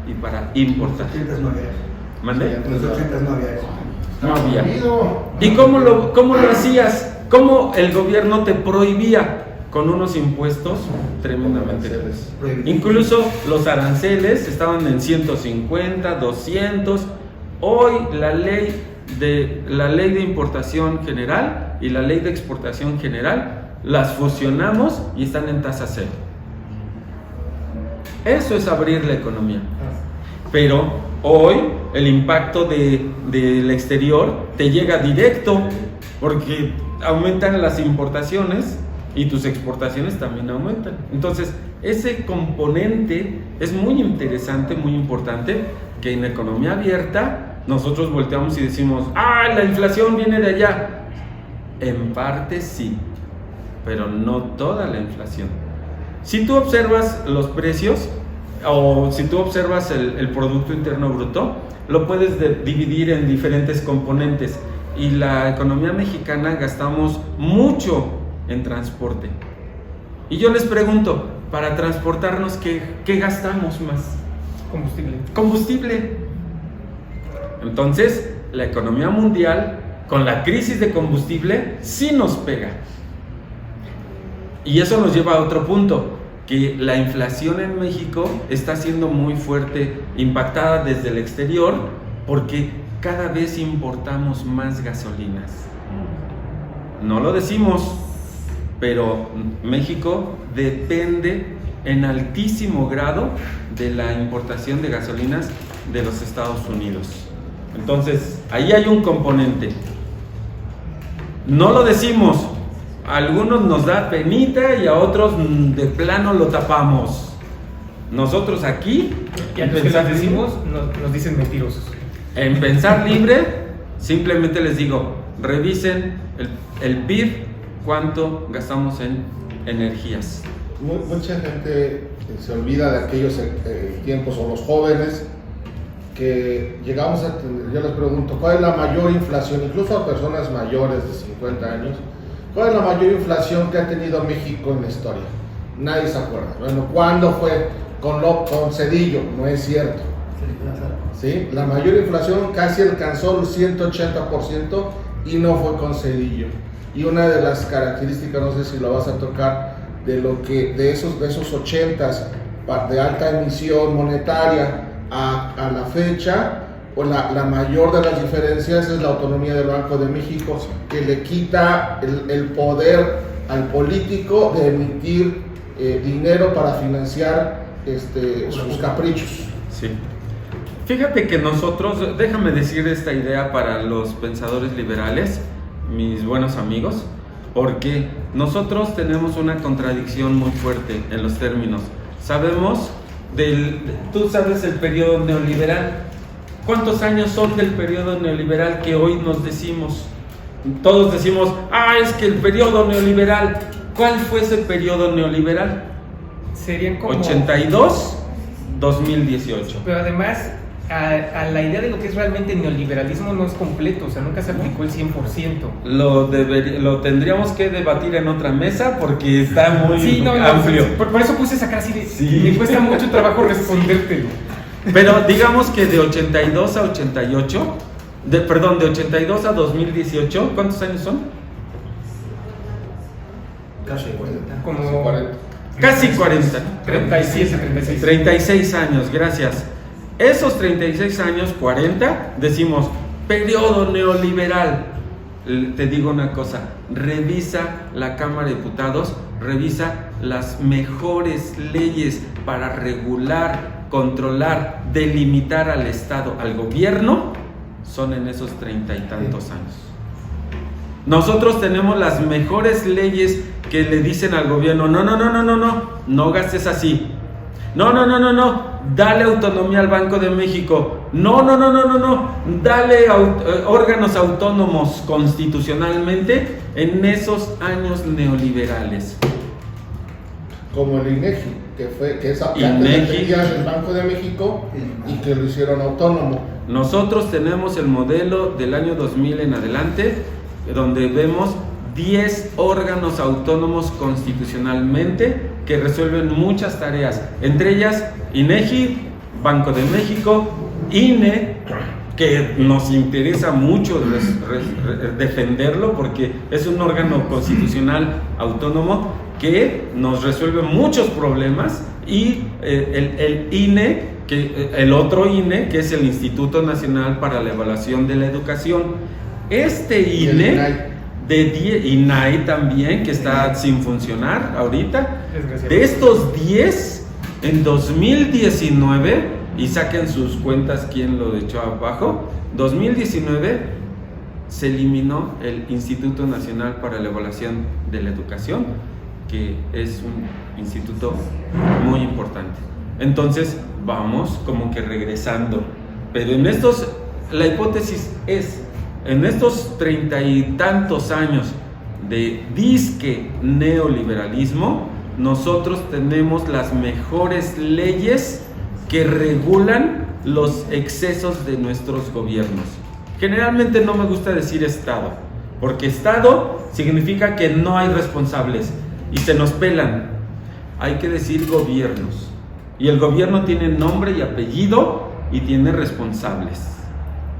y para importar. En los 80s no había eso. ¿Mande? En los 80s no había eso. No había. ¿Y cómo lo hacías? ¿Cómo el gobierno te prohibía? Con unos impuestos tremendamente grandes. Incluso los aranceles estaban en 150, 200. Hoy la ley de importación general y la ley de exportación general las fusionamos y están en tasa cero. Eso es abrir la economía. Pero hoy el impacto del exterior te llega directo porque aumentan las importaciones y tus exportaciones también aumentan. Entonces, ese componente es muy interesante, muy importante, que en economía abierta nosotros volteamos y decimos, la inflación viene de allá. En parte sí, pero no toda la inflación. Si tú observas los precios, o si tú observas el Producto Interno Bruto, lo puedes dividir en diferentes componentes. Y la economía mexicana gastamos mucho en transporte. Y yo les pregunto, para transportarnos, ¿qué gastamos más? Combustible. Entonces, la economía mundial, con la crisis de combustible, sí nos pega. Y eso nos lleva a otro punto, que la inflación en México está siendo muy fuerte, impactada desde el exterior, porque cada vez importamos más gasolinas. No lo decimos, pero México depende en altísimo grado de la importación de gasolinas de los Estados Unidos. Entonces, ahí hay un componente. No lo decimos, a algunos nos da penita y a otros de plano lo tapamos. Nosotros aquí, Y a los que les decimos, nos dicen mentirosos. en Pensar Libre, simplemente les digo, revisen el PIB, cuánto gastamos en energías. Mucha gente se olvida de aquellos tiempos, o los jóvenes, que llegamos a tener, yo les pregunto, ¿cuál es la mayor inflación? Incluso a personas mayores de 50 años, ¿cuál es la mayor inflación que ha tenido México en la historia? Nadie se acuerda. Bueno, ¿cuándo fue? Con Cedillo, no es cierto. ¿Sí? La mayor inflación casi alcanzó el 180% y no fue con Cedillo. Y una de las características, no sé si lo vas a tocar, de esos 80s de alta emisión monetaria a la fecha, pues la mayor de las diferencias es la autonomía del Banco de México, que le quita el poder al político de emitir dinero para financiar sus caprichos. Sí. Fíjate que nosotros, déjame decir esta idea para los pensadores liberales, mis buenos amigos, porque nosotros tenemos una contradicción muy fuerte en los términos. Sabemos tú sabes el periodo neoliberal. ¿Cuántos años son del periodo neoliberal que hoy nos decimos? Todos decimos, es que el periodo neoliberal. ¿Cuál fue ese periodo neoliberal? Serían como 82, 2018. Pero además, a la idea de lo que es realmente neoliberalismo no es completo, o sea, nunca se aplicó el 100%. Lo tendríamos que debatir en otra mesa porque está muy amplio. Por eso puse esa cara así de... Sí. Me cuesta mucho trabajo respondértelo. Pero digamos que de 82 a 88, de 82 a 2018, ¿cuántos años son? Casi 40. Como 40. Casi 40. 37, 36. 36 años, gracias. Esos 36 años, 40, decimos, periodo neoliberal. Te digo una cosa, revisa la Cámara de Diputados, revisa las mejores leyes para regular, controlar, delimitar al Estado, al gobierno, son en esos 30 y tantos años. Nosotros tenemos las mejores leyes que le dicen al gobierno, no gastes así. No, dale autonomía al Banco de México. No, dale órganos autónomos constitucionalmente en esos años neoliberales. Como el INEGI, que es antes INEGI del Banco de México y que lo hicieron autónomo. Nosotros tenemos el modelo del año 2000 en adelante, donde vemos 10 órganos autónomos constitucionalmente que resuelven muchas tareas, entre ellas INEGI, Banco de México, INE, que nos interesa mucho defenderlo porque es un órgano constitucional autónomo que nos resuelve muchos problemas, y el INE, el otro INE, que es el Instituto Nacional para la Evaluación de la Educación. Este INE INAI también, que está sin funcionar ahorita. De estos 10, en 2019, y saquen sus cuentas quién lo echó abajo, 2019 se eliminó el Instituto Nacional para la Evaluación de la Educación, que es un instituto muy importante. Entonces vamos como que regresando, pero la hipótesis es, en estos 30 y tantos años de disque neoliberalismo, nosotros tenemos las mejores leyes que regulan los excesos de nuestros gobiernos. Generalmente no me gusta decir Estado, porque Estado significa que no hay responsables y se nos pelan. Hay que decir gobiernos, y el gobierno tiene nombre y apellido y tiene responsables.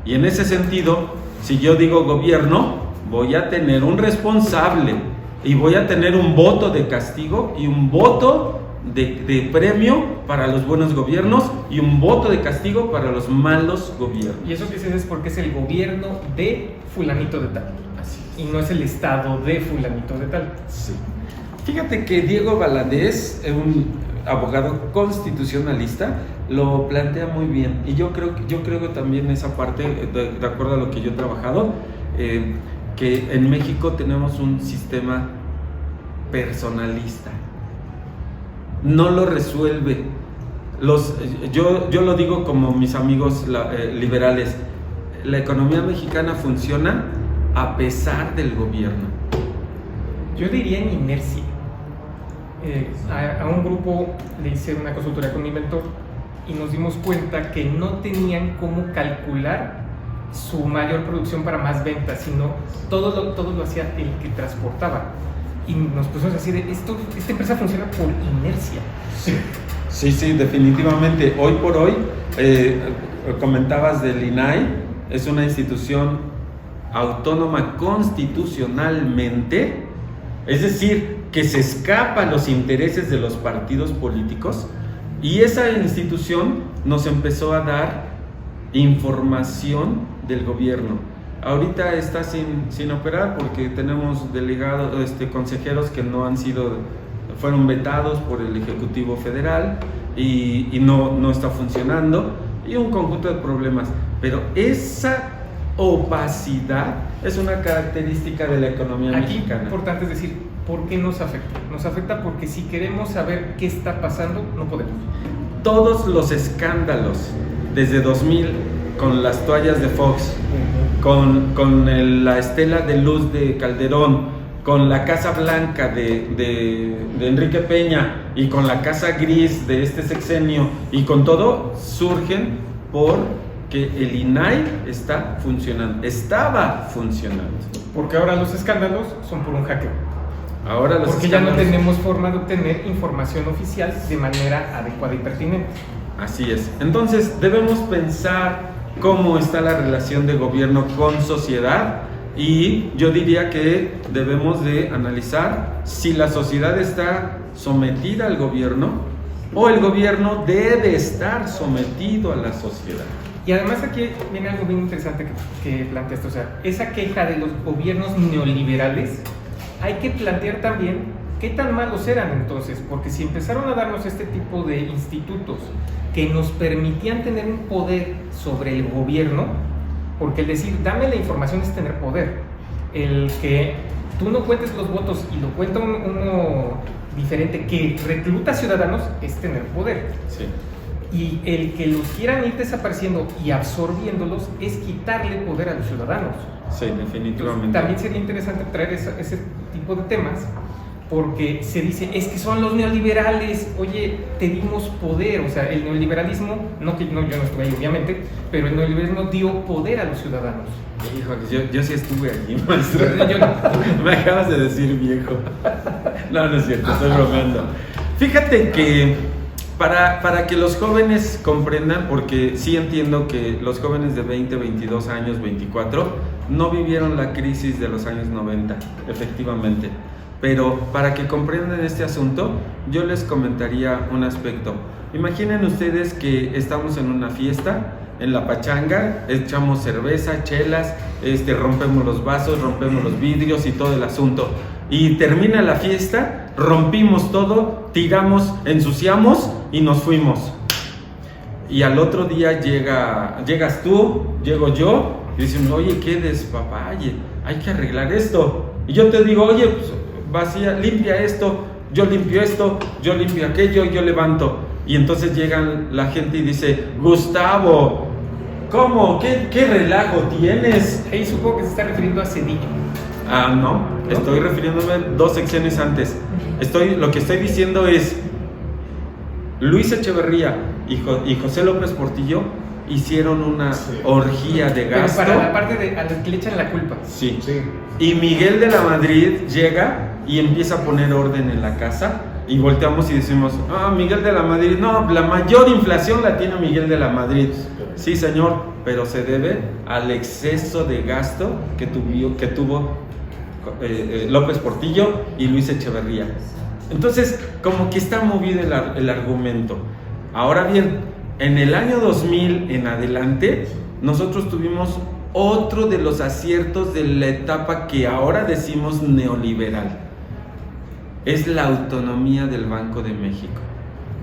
Y en ese sentido, si yo digo gobierno, voy a tener un responsable y voy a tener un voto de castigo y un voto de premio para los buenos gobiernos y un voto de castigo para los malos gobiernos. Y eso que dices es porque es el gobierno de fulanito de tal. Así es. Y no es el estado de fulanito de tal. Sí. Fíjate que Diego Valadez, un abogado constitucionalista, lo plantea muy bien. Y yo creo que también esa parte, de acuerdo a lo que yo he trabajado, que en México tenemos un sistema personalista. No lo resuelve. Yo lo digo como mis amigos liberales. La economía mexicana funciona a pesar del gobierno. Yo diría en inercia. A un grupo le hice una consultoría con mi mentor y nos dimos cuenta que no tenían cómo calcular su mayor producción para más ventas, sino todo lo hacía el que transportaba. Y nos pusimos a decir, esta empresa funciona por inercia. Sí, definitivamente. Hoy por hoy, comentabas del INAI, es una institución autónoma constitucionalmente, es decir, que se escapa a los intereses de los partidos políticos, y esa institución nos empezó a dar información del gobierno. Ahorita está sin operar porque tenemos delegados, consejeros que fueron vetados por el Ejecutivo Federal y no está funcionando, y un conjunto de problemas. Pero esa opacidad es una característica de la economía mexicana. Aquí importante es decir, ¿por qué nos afecta? Nos afecta porque si queremos saber qué está pasando, no podemos. Todos los escándalos desde 2000, con las toallas de Fox, con la estela de luz de Calderón, con la Casa Blanca de Enrique Peña y con la Casa Gris de este sexenio, y con todo, surgen porque el INAI estaba funcionando. Porque ahora los escándalos son por un hackeo. Ahora porque ya no tenemos forma de obtener información oficial de manera adecuada y pertinente. Así es. Entonces debemos pensar cómo está la relación de gobierno con sociedad, y yo diría que debemos de analizar si la sociedad está sometida al gobierno o el gobierno debe estar sometido a la sociedad. Y además aquí viene algo bien interesante que planteaste, o sea, esa queja de los gobiernos neoliberales, hay que plantear también qué tan malos eran entonces, porque si empezaron a darnos este tipo de institutos que nos permitían tener un poder sobre el gobierno, porque el decir dame la información es tener poder, el que tú no cuentes los votos y lo cuenta uno diferente que recluta ciudadanos es tener poder. Sí. Y el que los quieran ir desapareciendo y absorbiéndolos es quitarle poder a los ciudadanos. Sí, definitivamente. Entonces, también sería interesante traer ese tipo de temas, porque se dice, es que son los neoliberales. Oye, te dimos poder, o sea, el neoliberalismo, yo no estuve ahí obviamente, pero el neoliberalismo dio poder a los ciudadanos. Híjole, yo sí estuve allí, maestro. Me acabas de decir viejo. No es cierto, estoy bromeando. Fíjate que para que los jóvenes comprendan, porque sí entiendo que los jóvenes de 20, 22 años, 24, no vivieron la crisis de los años 90, efectivamente. Pero para que comprendan este asunto, yo les comentaría un aspecto. Imaginen ustedes que estamos en una fiesta, en la pachanga, echamos cerveza, chelas, rompemos los vasos, rompemos los vidrios y todo el asunto. Y termina la fiesta, rompimos todo, tiramos, ensuciamos y nos fuimos. Y al otro día llegas tú, llego yo, y dicen, oye, qué despapalle, hay que arreglar esto. Y yo te digo, oye, pues, vacía, limpia esto, yo limpio aquello, yo levanto. Y entonces llegan la gente y dice, Gustavo, ¿cómo? ¿Qué relajo tienes? Ahí supongo que se está refiriendo a Cedillo. Ah, no, estoy refiriéndome 2 secciones antes. Lo que estoy diciendo es, Luis Echeverría y José López Portillo hicieron una orgía de gasto. Pero para la parte a los que le echan la culpa. Sí. Y Miguel de la Madrid llega y empieza a poner orden en la casa, y volteamos y decimos, Miguel de la Madrid, no, la mayor inflación la tiene Miguel de la Madrid. Sí, señor, pero se debe al exceso de gasto que tuvo López Portillo y Luis Echeverría. Entonces, como que está movido el argumento. Ahora bien, en el año 2000 en adelante, nosotros tuvimos otro de los aciertos de la etapa que ahora decimos neoliberal. Es la autonomía del Banco de México.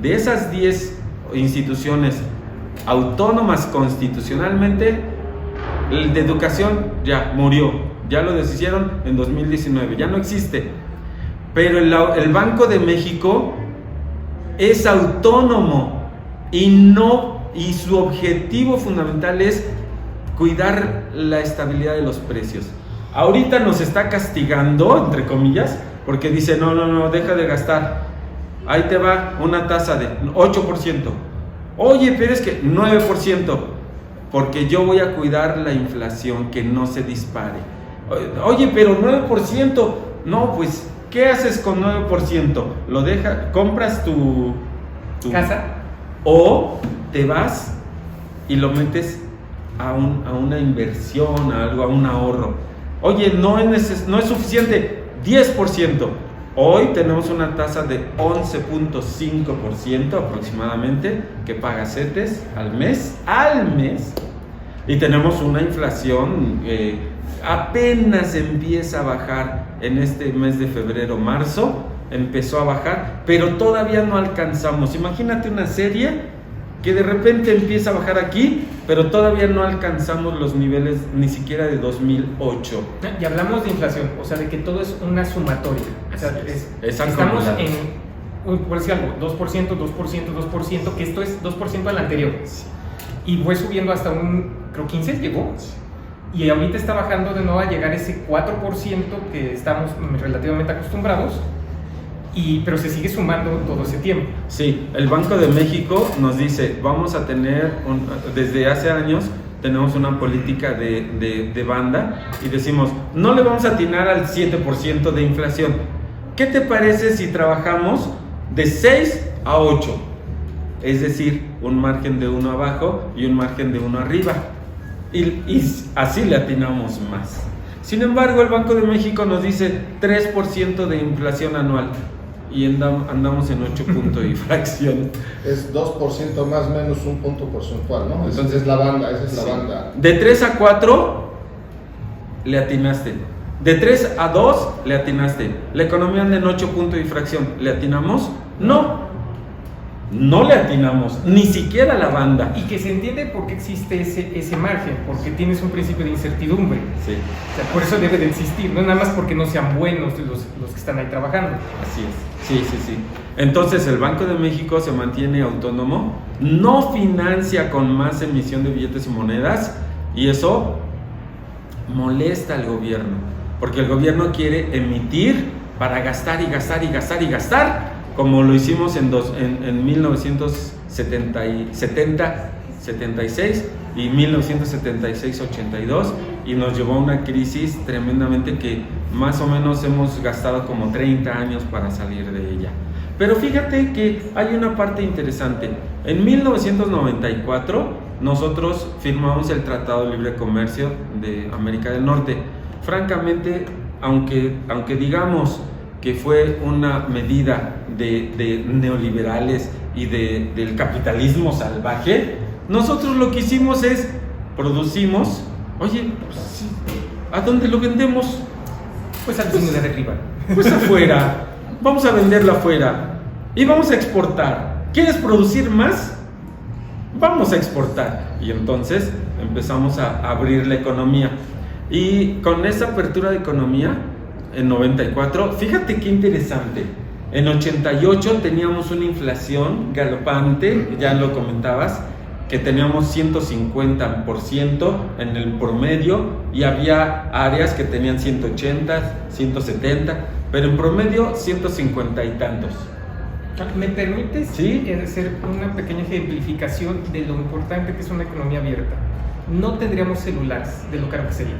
De esas 10 instituciones autónomas constitucionalmente, el de educación ya murió, ya lo deshicieron en 2019, ya no existe. Pero el Banco de México es autónomo y su objetivo fundamental es cuidar la estabilidad de los precios. Ahorita nos está castigando, entre comillas, porque dice, no, deja de gastar. Ahí te va una tasa de 8%. Oye, pero es que 9%, porque yo voy a cuidar la inflación, que no se dispare. Oye, pero 9%, no, pues, ¿qué haces con 9%? Lo dejas, compras tu casa, o te vas y lo metes a una inversión, a algo, a un ahorro. Oye, no es suficiente, 10%. Hoy tenemos una tasa de 11.5% aproximadamente que paga CETES al mes, y tenemos una inflación apenas empieza a bajar en este mes de febrero-marzo, empezó a bajar, pero todavía no alcanzamos. Imagínate una serie que de repente empieza a bajar aquí, pero todavía no alcanzamos los niveles ni siquiera de 2008. Y hablamos de inflación, o sea, de que todo es una sumatoria. O sea, estamos en, por decir algo, 2%, 2%, que esto es 2% al anterior. Y fue subiendo hasta creo 15 llegó. Y ahorita está bajando de nuevo a llegar a ese 4% que estamos relativamente acostumbrados. Pero se sigue sumando todo ese tiempo. Sí, el Banco de México nos dice, vamos a tener, desde hace años, tenemos una política de banda y decimos, no le vamos a atinar al 7% de inflación. ¿Qué te parece si trabajamos de 6 a 8? Es decir, un margen de 1 abajo y un margen de 1 arriba. Y así le atinamos más. Sin embargo, el Banco de México nos dice 3% de inflación anual. Y andamos en 8 puntos y fracción. Es 2% más menos un punto porcentual, ¿no? Entonces es la banda, esa es la banda. De 3 a 4 le atinaste. De 3 a 2 le atinaste. La economía anda en 8 puntos y fracción. ¿Le atinamos? No le atinamos, ni siquiera la banda. Y que se entiende por qué existe ese margen, porque tienes un principio de incertidumbre. Sí. O sea, por eso debe de existir, no nada más porque no sean buenos los que están ahí trabajando. Así es. Sí. Entonces el Banco de México se mantiene autónomo, no financia con más emisión de billetes y monedas, y eso molesta al gobierno, porque el gobierno quiere emitir para gastar y gastar y gastar y gastar, como lo hicimos en 1976 y 1976-82, y nos llevó a una crisis tremendamente que más o menos hemos gastado como 30 años para salir de ella. Pero fíjate que hay una parte interesante. En 1994 nosotros firmamos el Tratado de Libre Comercio de América del Norte. Francamente, aunque digamos que fue una medida de neoliberales y del capitalismo salvaje, nosotros lo que hicimos es, producimos, oye, pues, ¿a dónde lo vendemos? Pues al vecino de arriba. Pues afuera, vamos a venderlo afuera y vamos a exportar. ¿Quieres producir más? Vamos a exportar. Y entonces empezamos a abrir la economía. Y con esa apertura de economía, en 94, fíjate qué interesante. En 88 teníamos una inflación galopante, ya lo comentabas, que teníamos 150% en el promedio, y había áreas que tenían 180, 170, pero en promedio 150 y tantos. ¿Me permites hacer una pequeña ejemplificación de lo importante que es una economía abierta? No tendríamos celulares de lo caro que sería.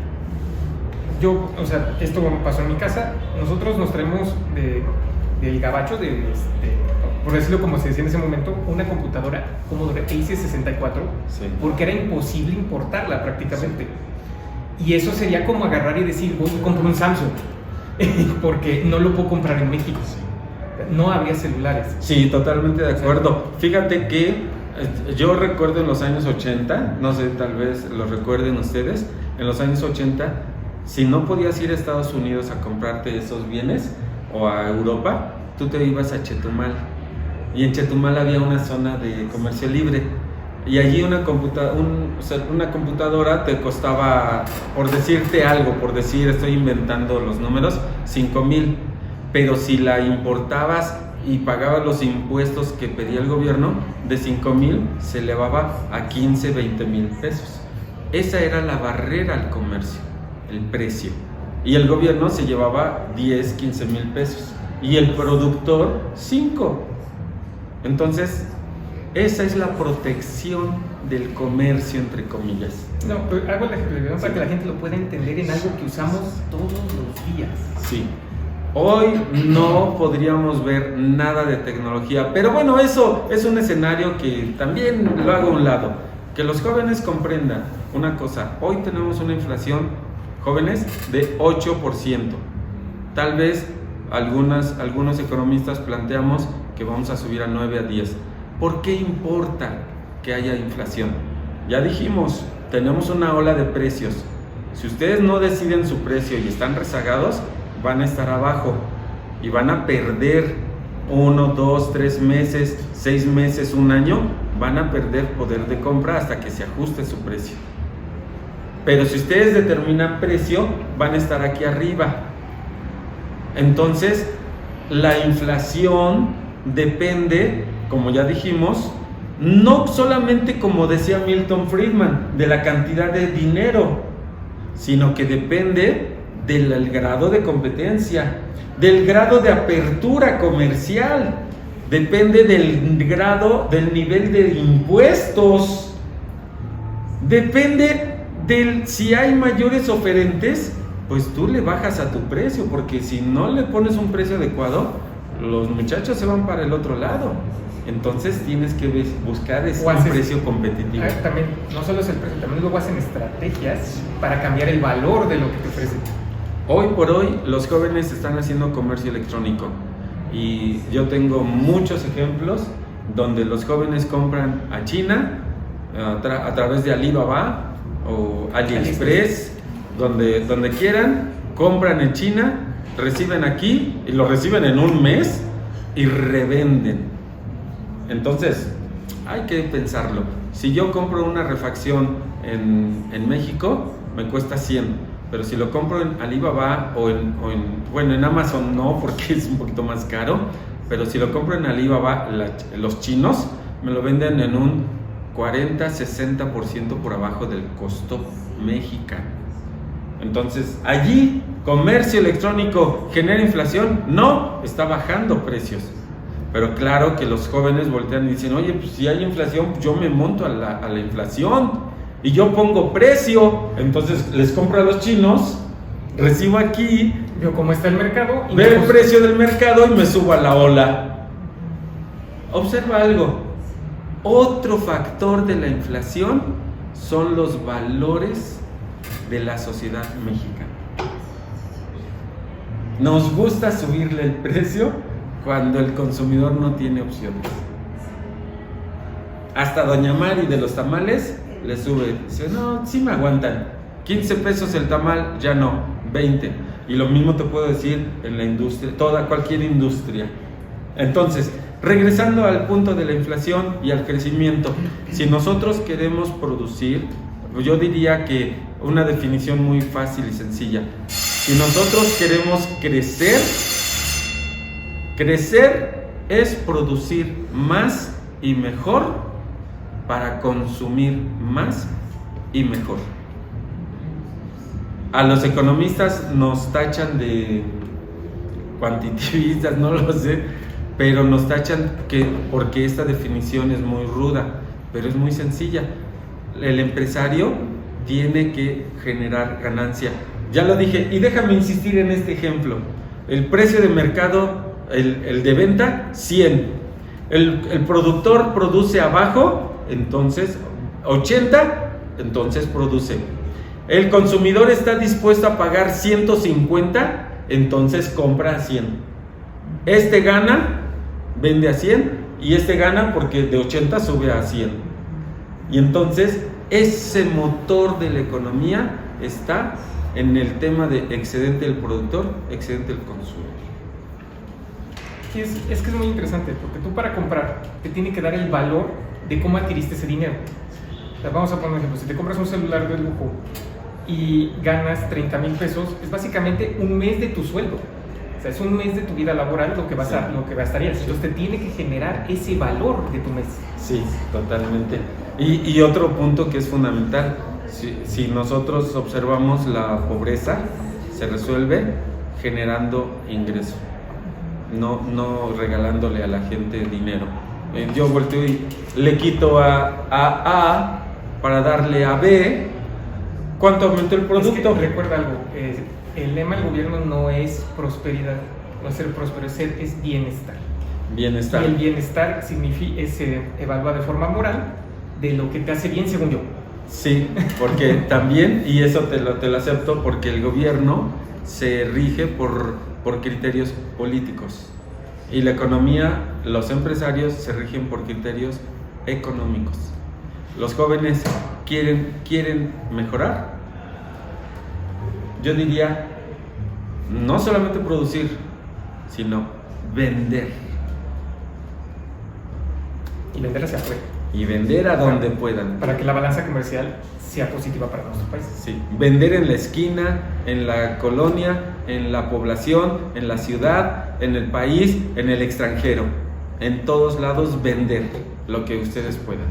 Esto pasó en mi casa. Nosotros nos traemos del gabacho, por decirlo como se decía en ese momento, una computadora Commodore TIC-64, porque era imposible importarla prácticamente. Y eso sería como agarrar y decir, voy y compro un Samsung, porque no lo puedo comprar en México. no había celulares. Sí, totalmente de acuerdo. Fíjate que yo recuerdo en los años 80, no sé, tal vez lo recuerden ustedes, en los años 80, si no podías ir a Estados Unidos a comprarte esos bienes o a Europa, tú te ibas a Chetumal. Y en Chetumal había una zona de comercio libre. Y allí una computadora te costaba, por decirte algo, por decir, estoy inventando los números, 5,000. Pero si la importabas y pagabas los impuestos que pedía el gobierno, de 5,000 se elevaba a 15, 20 mil pesos. Esa era la barrera al comercio, el precio. Y el gobierno se llevaba 10, 15 mil pesos. Y el productor, 5. Entonces, esa es la protección del comercio, entre comillas. No, pero hago la ejemplificación para que la gente lo pueda entender en algo que usamos todos los días. Sí. Hoy no podríamos ver nada de tecnología, pero bueno, eso es un escenario que también lo hago a un lado. Que los jóvenes comprendan una cosa. Hoy tenemos una inflación, jóvenes, de 8%. Tal vez algunos economistas planteamos que vamos a subir a 9, a 10. ¿Por qué importa que haya inflación? Ya dijimos, tenemos una ola de precios. Si ustedes no deciden su precio y están rezagados, van a estar abajo y van a perder 1, 2, 3 meses, 6 meses, un año, van a perder poder de compra hasta que se ajuste su precio. Pero si ustedes determinan precio, van a estar aquí arriba. Entonces, la inflación depende, como ya dijimos, no solamente, como decía Milton Friedman, de la cantidad de dinero, sino que depende del grado de competencia, del grado de apertura comercial, depende del grado, del nivel de impuestos, depende del si hay mayores oferentes, pues tú le bajas a tu precio, porque si no le pones un precio adecuado, los muchachos se van para el otro lado. Entonces tienes que buscar un precio competitivo. También, no solo es el precio, también luego hacen estrategias para cambiar el valor de lo que te ofrecen. Hoy por hoy los jóvenes están haciendo comercio electrónico y yo tengo muchos ejemplos donde los jóvenes compran a China a través de Alibaba o AliExpress, donde quieran, compran en China, reciben aquí y lo reciben en un mes y revenden. Entonces, hay que pensarlo. Si yo compro una refacción en México, me cuesta 100, pero si lo compro en Alibaba o en Amazon no, porque es un poquito más caro, pero si lo compro en Alibaba, los chinos me lo venden en un 40-60% por abajo del costo mexicano. Entonces, allí, comercio electrónico genera inflación, no, está bajando precios. Pero claro que los jóvenes voltean y dicen, oye, pues si hay inflación, yo me monto a la inflación y yo pongo precio. Entonces les compro a los chinos, recibo aquí, veo cómo está el mercado, veo el precio del mercado y me subo a la ola. Observa algo, otro factor de la inflación son los valores de la sociedad mexicana. Nos gusta subirle el precio cuando el consumidor no tiene opciones. Hasta Doña Mari de los tamales le sube, dice, no, sí me aguantan, 15 pesos el tamal, ya no, 20. Y lo mismo te puedo decir en la industria, cualquier industria. Entonces, regresando al punto de la inflación y al crecimiento, si nosotros queremos producir, yo diría que una definición muy fácil y sencilla, si nosotros queremos crecer es producir más y mejor para consumir más y mejor. A los economistas nos tachan de cuantitativistas, no lo sé, pero nos tachan porque esta definición es muy ruda, pero es muy sencilla. El empresario tiene que generar ganancia. Ya lo dije, y déjame insistir en este ejemplo. El precio de mercado, el de venta, 100. El productor produce abajo, entonces 80, entonces produce. El consumidor está dispuesto a pagar 150, entonces compra a 100. Este gana, vende a 100, y este gana porque de 80 sube a 100. Y entonces ese motor de la economía está en el tema de excedente del productor, excedente del consumidor. Es que es muy interesante, porque tú para comprar te tiene que dar el valor de cómo adquiriste ese dinero. O sea, vamos a poner un ejemplo: si te compras un celular de lujo y ganas 30,000 pesos, es básicamente un mes de tu sueldo. O sea, es un mes de tu vida laboral lo que gastarías. Entonces te tiene que generar ese valor de tu mes. Sí, totalmente. Y otro punto que es fundamental, si nosotros observamos, la pobreza se resuelve generando ingreso, no regalándole a la gente dinero. Yo volteo y le quito a A para darle a B. ¿Cuánto aumentó el producto? Es que recuerda algo, el lema del gobierno no es prosperidad, no es ser próspero, es bienestar. Bienestar. Y el bienestar se evalúa de forma moral de lo que te hace bien, según yo. Sí, porque también, y eso te lo acepto, porque el gobierno se rige por criterios políticos, y la economía, los empresarios se rigen por criterios económicos. Los jóvenes quieren mejorar. Yo diría, no solamente producir, sino vender. Y vender hacia afuera. Y vender a donde puedan. Para que la balanza comercial sea positiva para nuestro país. Sí, vender en la esquina, en la colonia, en la población, en la ciudad, en el país, en el extranjero. En todos lados vender lo que ustedes puedan.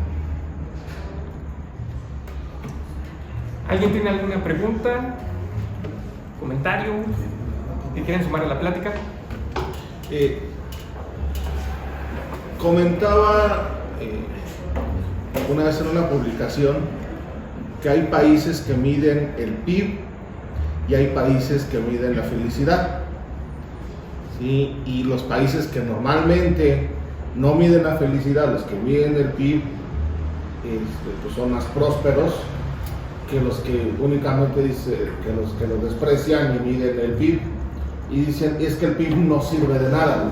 ¿Alguien tiene alguna pregunta? ¿Comentario? ¿Que quieren sumar a la plática? Comentaba una vez en una publicación que hay países que miden el PIB y hay países que miden la felicidad, ¿sí? Y los países que normalmente no miden la felicidad, los que miden el PIB, pues son más prósperos que los que únicamente dicen que los desprecian y miden el PIB y dicen es que el PIB no sirve de nada.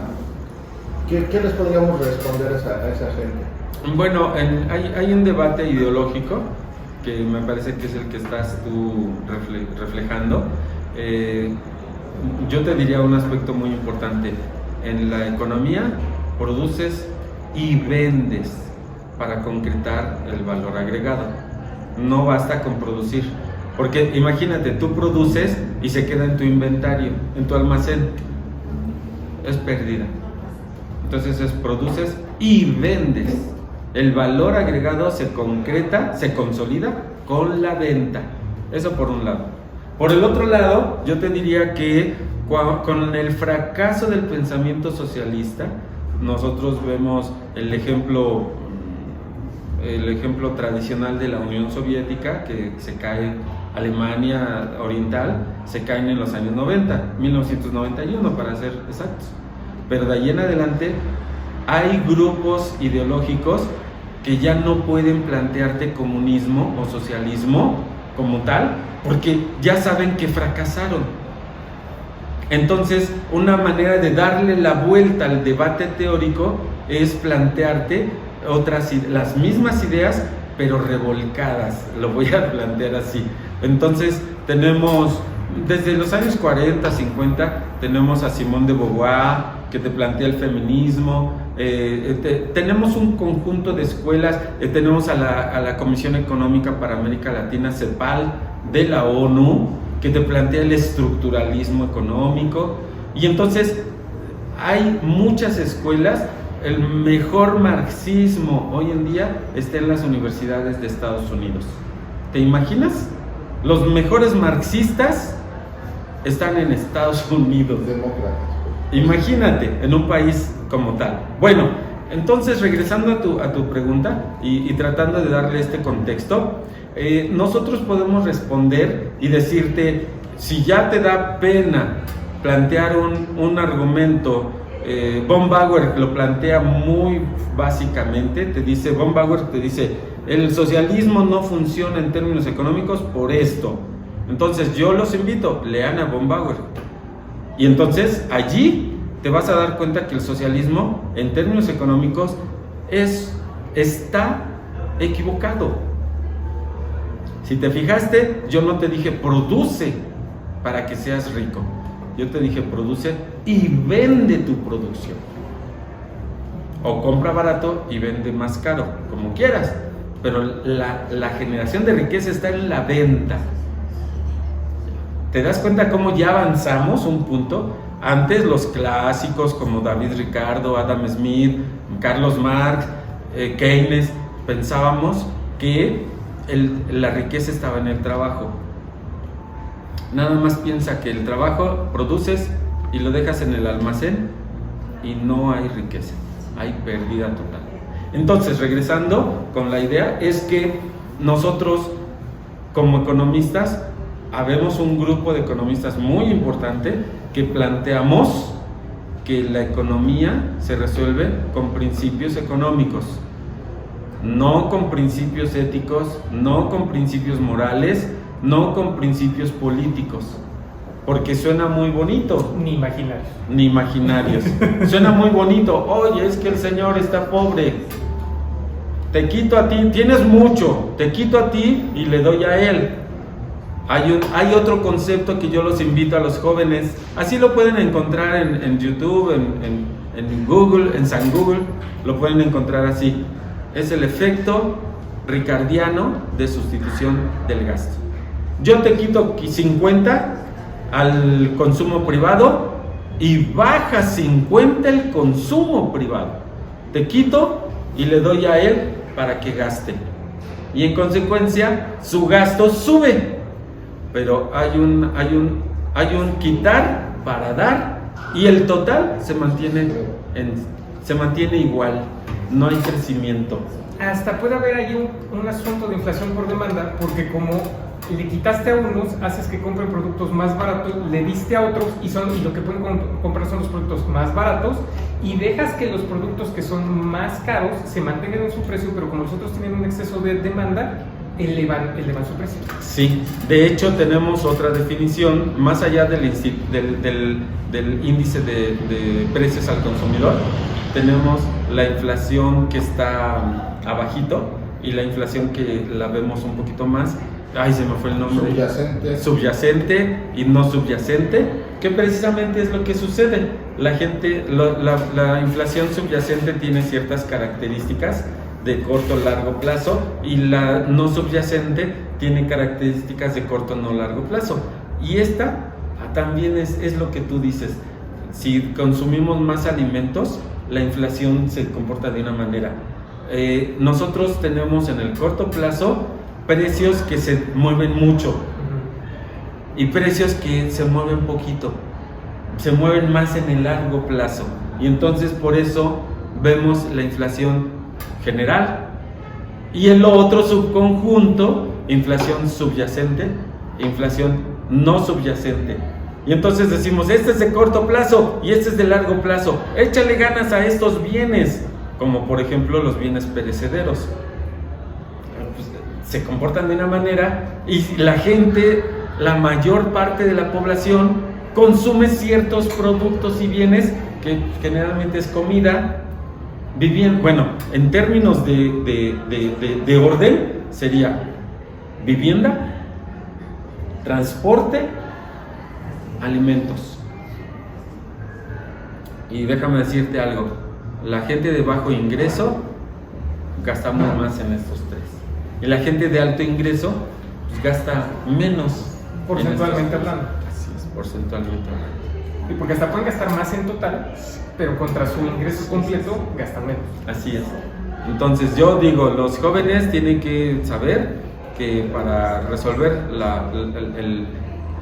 ¿Qué les podríamos responder a esa gente? Bueno, hay un debate ideológico que me parece que es el que estás tú reflejando. Yo te diría un aspecto muy importante. En la economía produces y vendes para concretar el valor agregado. No basta con producir, porque imagínate, tú produces y se queda en tu inventario, en tu almacén, es pérdida. Entonces produces y vendes. El valor agregado se concreta, se consolida con la venta. Eso por un lado. Por el otro lado, yo te diría que con el fracaso del pensamiento socialista, nosotros vemos el ejemplo tradicional de la Unión Soviética, que se cae Alemania Oriental, se caen en los años 90, 1991 para ser exactos. Pero de ahí en adelante hay grupos ideológicos que ya no pueden plantearte comunismo o socialismo como tal, porque ya saben que fracasaron. Entonces, una manera de darle la vuelta al debate teórico es plantearte las mismas ideas, pero revolcadas. Lo voy a plantear así. Entonces, tenemos desde los años 40, 50, tenemos a Simone de Beauvoir, que te plantea el feminismo. Tenemos un conjunto de escuelas. Tenemos a la Comisión Económica para América Latina, CEPAL, de la ONU, que te plantea el estructuralismo económico. Y entonces hay muchas escuelas. El mejor marxismo hoy en día está en las universidades de Estados Unidos. ¿Te imaginas? Los mejores marxistas están en Estados Unidos. Demócratas. Imagínate, en un país como tal. Bueno, entonces regresando a tu pregunta y tratando de darle este contexto, nosotros podemos responder y decirte, si ya te da pena plantear un argumento, von Bauer lo plantea muy básicamente, von Bauer te dice, el socialismo no funciona en términos económicos por esto. Entonces yo los invito, lean a von Bauer. Y entonces allí te vas a dar cuenta que el socialismo, en términos económicos, está equivocado. Si te fijaste, yo no te dije produce para que seas rico. Yo te dije produce y vende tu producción. O compra barato y vende más caro, como quieras. Pero la generación de riqueza está en la venta. ¿Te das cuenta cómo ya avanzamos un punto? Antes los clásicos como David Ricardo, Adam Smith, Carlos Marx, Keynes, pensábamos que la riqueza estaba en el trabajo. Nada más piensa que el trabajo produces y lo dejas en el almacén y no hay riqueza, hay pérdida total. Entonces, regresando con la idea, es que nosotros como economistas, habemos un grupo de economistas muy importante que planteamos que la economía se resuelve con principios económicos, no con principios éticos, no con principios morales, no con principios políticos, porque suena muy bonito. Ni imaginarios. Ni imaginarios. Suena muy bonito. Oye, es que el Señor está pobre. Te quito a ti, tienes mucho, te quito a ti y le doy a Él. Hay otro concepto que yo los invito a los jóvenes, así lo pueden encontrar en YouTube, en Google, en San Google, lo pueden encontrar así. Es el efecto ricardiano de sustitución del gasto. Yo te quito 50 al consumo privado y baja 50 el consumo privado. Te quito y le doy a él para que gaste. Y en consecuencia su gasto sube. Pero hay un quitar para dar y el total se mantiene igual. No hay crecimiento. Hasta puede haber ahí un asunto de inflación por demanda, porque como le quitaste a unos, haces que compren productos más baratos, le diste a otros y lo que pueden comprar son los productos más baratos, y dejas que los productos que son más caros se mantengan en su precio, pero como los otros tienen un exceso de demanda, elevan su precio. Sí, de hecho tenemos otra definición, más allá del índice de precios al consumidor, tenemos la inflación que está abajito y la inflación que la vemos un poquito más, se me fue el nombre. Subyacente y no subyacente, que precisamente es lo que sucede. La inflación subyacente tiene ciertas características de corto largo plazo y la no subyacente tiene características de corto no largo plazo. Y esta también es lo que tú dices. Si consumimos más alimentos, la inflación se comporta de una manera. Nosotros tenemos en el corto plazo precios que se mueven mucho y precios que se mueven poquito, se mueven más en el largo plazo, y entonces por eso vemos la inflación general y el otro subconjunto, inflación subyacente, inflación no subyacente. Y entonces decimos, este es de corto plazo y este es de largo plazo. Échale ganas a estos bienes, como por ejemplo los bienes perecederos. Pues, se comportan de una manera y la gente, la mayor parte de la población, consume ciertos productos y bienes que generalmente es comida, vivienda. Bueno, en términos de orden sería vivienda, transporte, alimentos. Y déjame decirte algo, la gente de bajo ingreso gastamos más en estos tres, y la gente de alto ingreso pues, gasta menos. Porcentualmente hablando. Así es, porcentualmente hablando. Y porque hasta pueden gastar más en total, pero contra su ingreso completo gastan menos. Así es. Entonces yo digo, los jóvenes tienen que saber que para resolver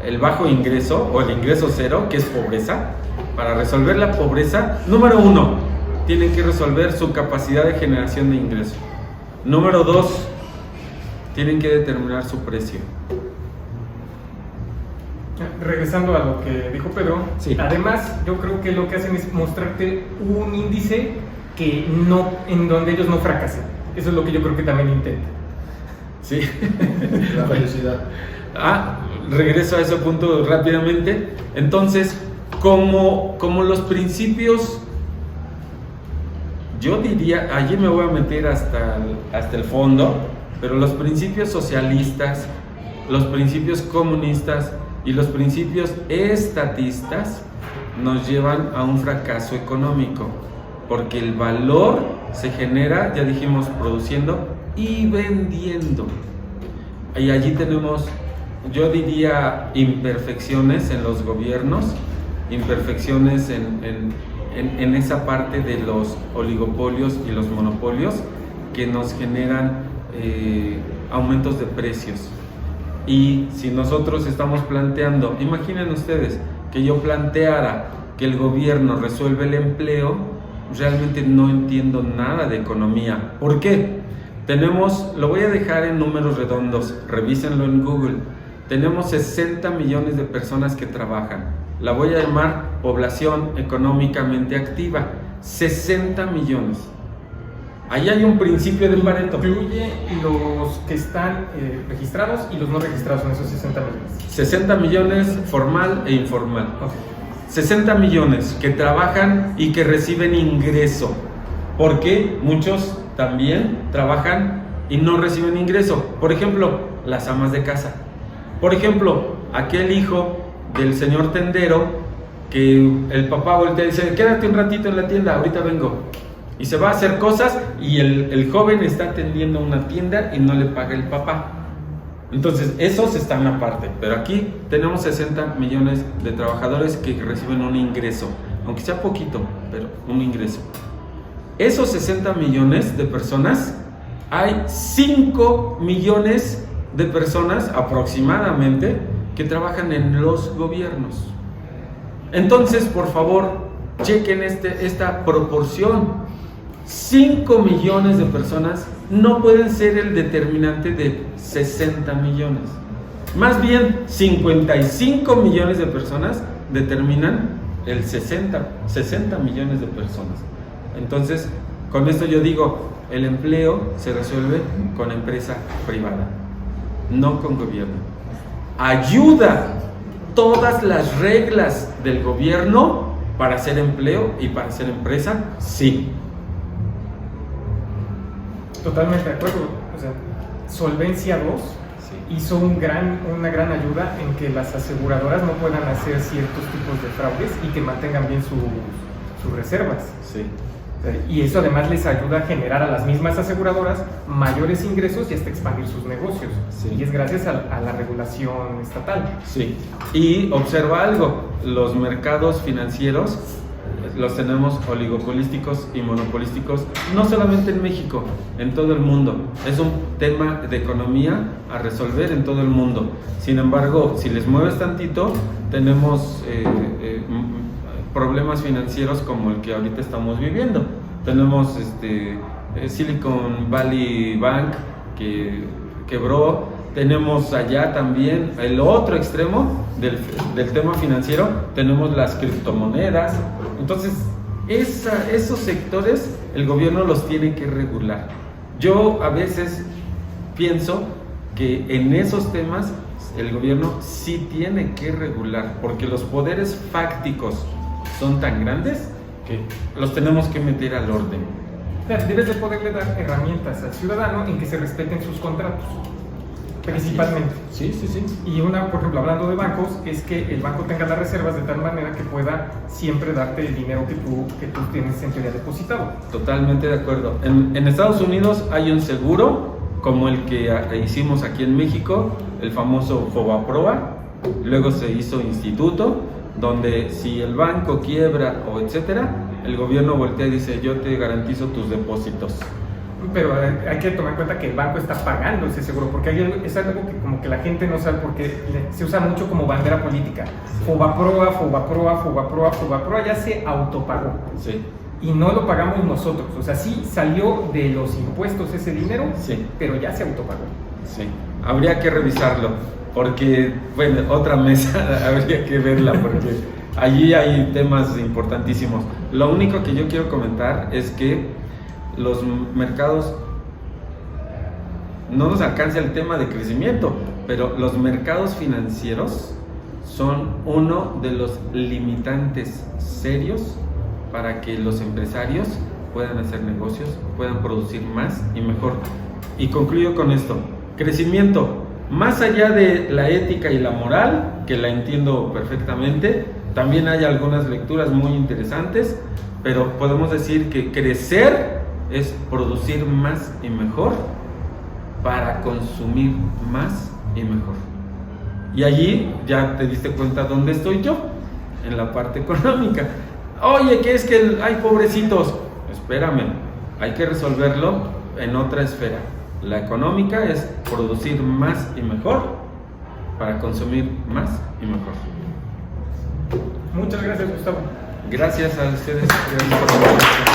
el bajo ingreso o el ingreso cero, que es pobreza, para resolver la pobreza, número 1, tienen que resolver su capacidad de generación de ingreso. Número 2, tienen que determinar su precio. Regresando a lo que dijo Pedro, sí. Además yo creo que lo que hacen es mostrarte un índice en donde ellos no fracasen. Eso es lo que yo creo que también intentan. Sí. La felicidad. Regreso a ese punto rápidamente. Entonces, como los principios, yo diría, allí me voy a meter hasta el fondo, pero los principios socialistas, los principios comunistas y los principios estatistas nos llevan a un fracaso económico, porque el valor se genera, ya dijimos, produciendo y vendiendo. Y allí tenemos, yo diría, imperfecciones en los gobiernos, imperfecciones en esa parte de los oligopolios y los monopolios que nos generan aumentos de precios. Y si nosotros estamos planteando, imaginen ustedes que yo planteara que el gobierno resuelve el empleo, realmente no entiendo nada de economía. ¿Por qué? Lo voy a dejar en números redondos, revísenlo en Google. Tenemos 60 millones de personas que trabajan. La voy a llamar población económicamente activa. 60 millones. Ahí hay un principio de Pareto. Incluye los que están registrados y los no registrados en esos 60 millones. 60 millones formal e informal. Okay. 60 millones que trabajan y que reciben ingreso. Porque muchos también trabajan y no reciben ingreso. Por ejemplo, las amas de casa. Por ejemplo, aquel hijo del señor tendero que el papá voltea y dice: quédate un ratito en la tienda, ahorita vengo. Y se va a hacer cosas y el joven está atendiendo una tienda y no le paga el papá. Entonces, esos están aparte. Pero aquí tenemos 60 millones de trabajadores que reciben un ingreso, aunque sea poquito, pero un ingreso. Esos 60 millones de personas, hay 5 millones de personas aproximadamente que trabajan en los gobiernos. Entonces, por favor, chequen esta proporción. 5 millones de personas no pueden ser el determinante de 60 millones. Más bien, 55 millones de personas determinan el 60 millones de personas. Entonces, con esto yo digo, el empleo se resuelve con empresa privada, no con gobierno. Ayuda todas las reglas del gobierno para hacer empleo y para hacer empresa, sí. Totalmente de acuerdo. O sea, Solvencia 2 hizo una gran ayuda en que las aseguradoras no puedan hacer ciertos tipos de fraudes y que mantengan bien sus reservas. Sí. Y eso además les ayuda a generar a las mismas aseguradoras mayores ingresos y hasta expandir sus negocios. Sí. Y es gracias a la regulación estatal. Sí. Y observa algo, los mercados financieros los tenemos oligopolísticos y monopolísticos, no solamente en México, en todo el mundo. Es un tema de economía a resolver en todo el mundo. Sin embargo, si les mueves tantito, tenemos problemas financieros como el que ahorita estamos viviendo. Tenemos Silicon Valley Bank que quebró. Tenemos allá también el otro extremo del tema financiero, tenemos las criptomonedas. Entonces, esos sectores el gobierno los tiene que regular. Yo a veces pienso que en esos temas el gobierno sí tiene que regular, porque los poderes fácticos son tan grandes que los tenemos que meter al orden. Debes de poderle dar herramientas al ciudadano en que se respeten sus contratos, principalmente. Sí. Y por ejemplo, hablando de bancos, es que el banco tenga las reservas de tal manera que pueda siempre darte el dinero que tú tienes en teoría depositado. Totalmente de acuerdo. En Estados Unidos hay un seguro como el que hicimos aquí en México, el famoso Fobaproa. Luego se hizo instituto, donde si el banco quiebra o etcétera, el gobierno voltea y dice: yo te garantizo tus depósitos. Pero hay que tomar en cuenta que el banco está pagando ese seguro, porque es algo que como que la gente no sabe, porque se usa mucho como bandera política. Fobaproa ya se autopagó. Sí. Y no lo pagamos nosotros. O sea, sí salió de los impuestos ese dinero, sí, pero ya se autopagó. Sí. Habría que revisarlo, porque, bueno, otra mesa habría que verla, porque allí hay temas importantísimos. Lo único que yo quiero comentar es que los mercados, no nos alcanza el tema de crecimiento, pero los mercados financieros son uno de los limitantes serios para que los empresarios puedan hacer negocios, puedan producir más y mejor. Y concluyo con esto: crecimiento, más allá de la ética y la moral, que la entiendo perfectamente, también hay algunas lecturas muy interesantes, pero podemos decir que crecer es producir más y mejor para consumir más y mejor. Y allí ya te diste cuenta dónde estoy yo, en la parte económica. Oye, ¿qué es que hay pobrecitos? Espérame, hay que resolverlo en otra esfera. La económica es producir más y mejor para consumir más y mejor. Muchas gracias, Gustavo. Gracias a ustedes. Gracias por la invitación.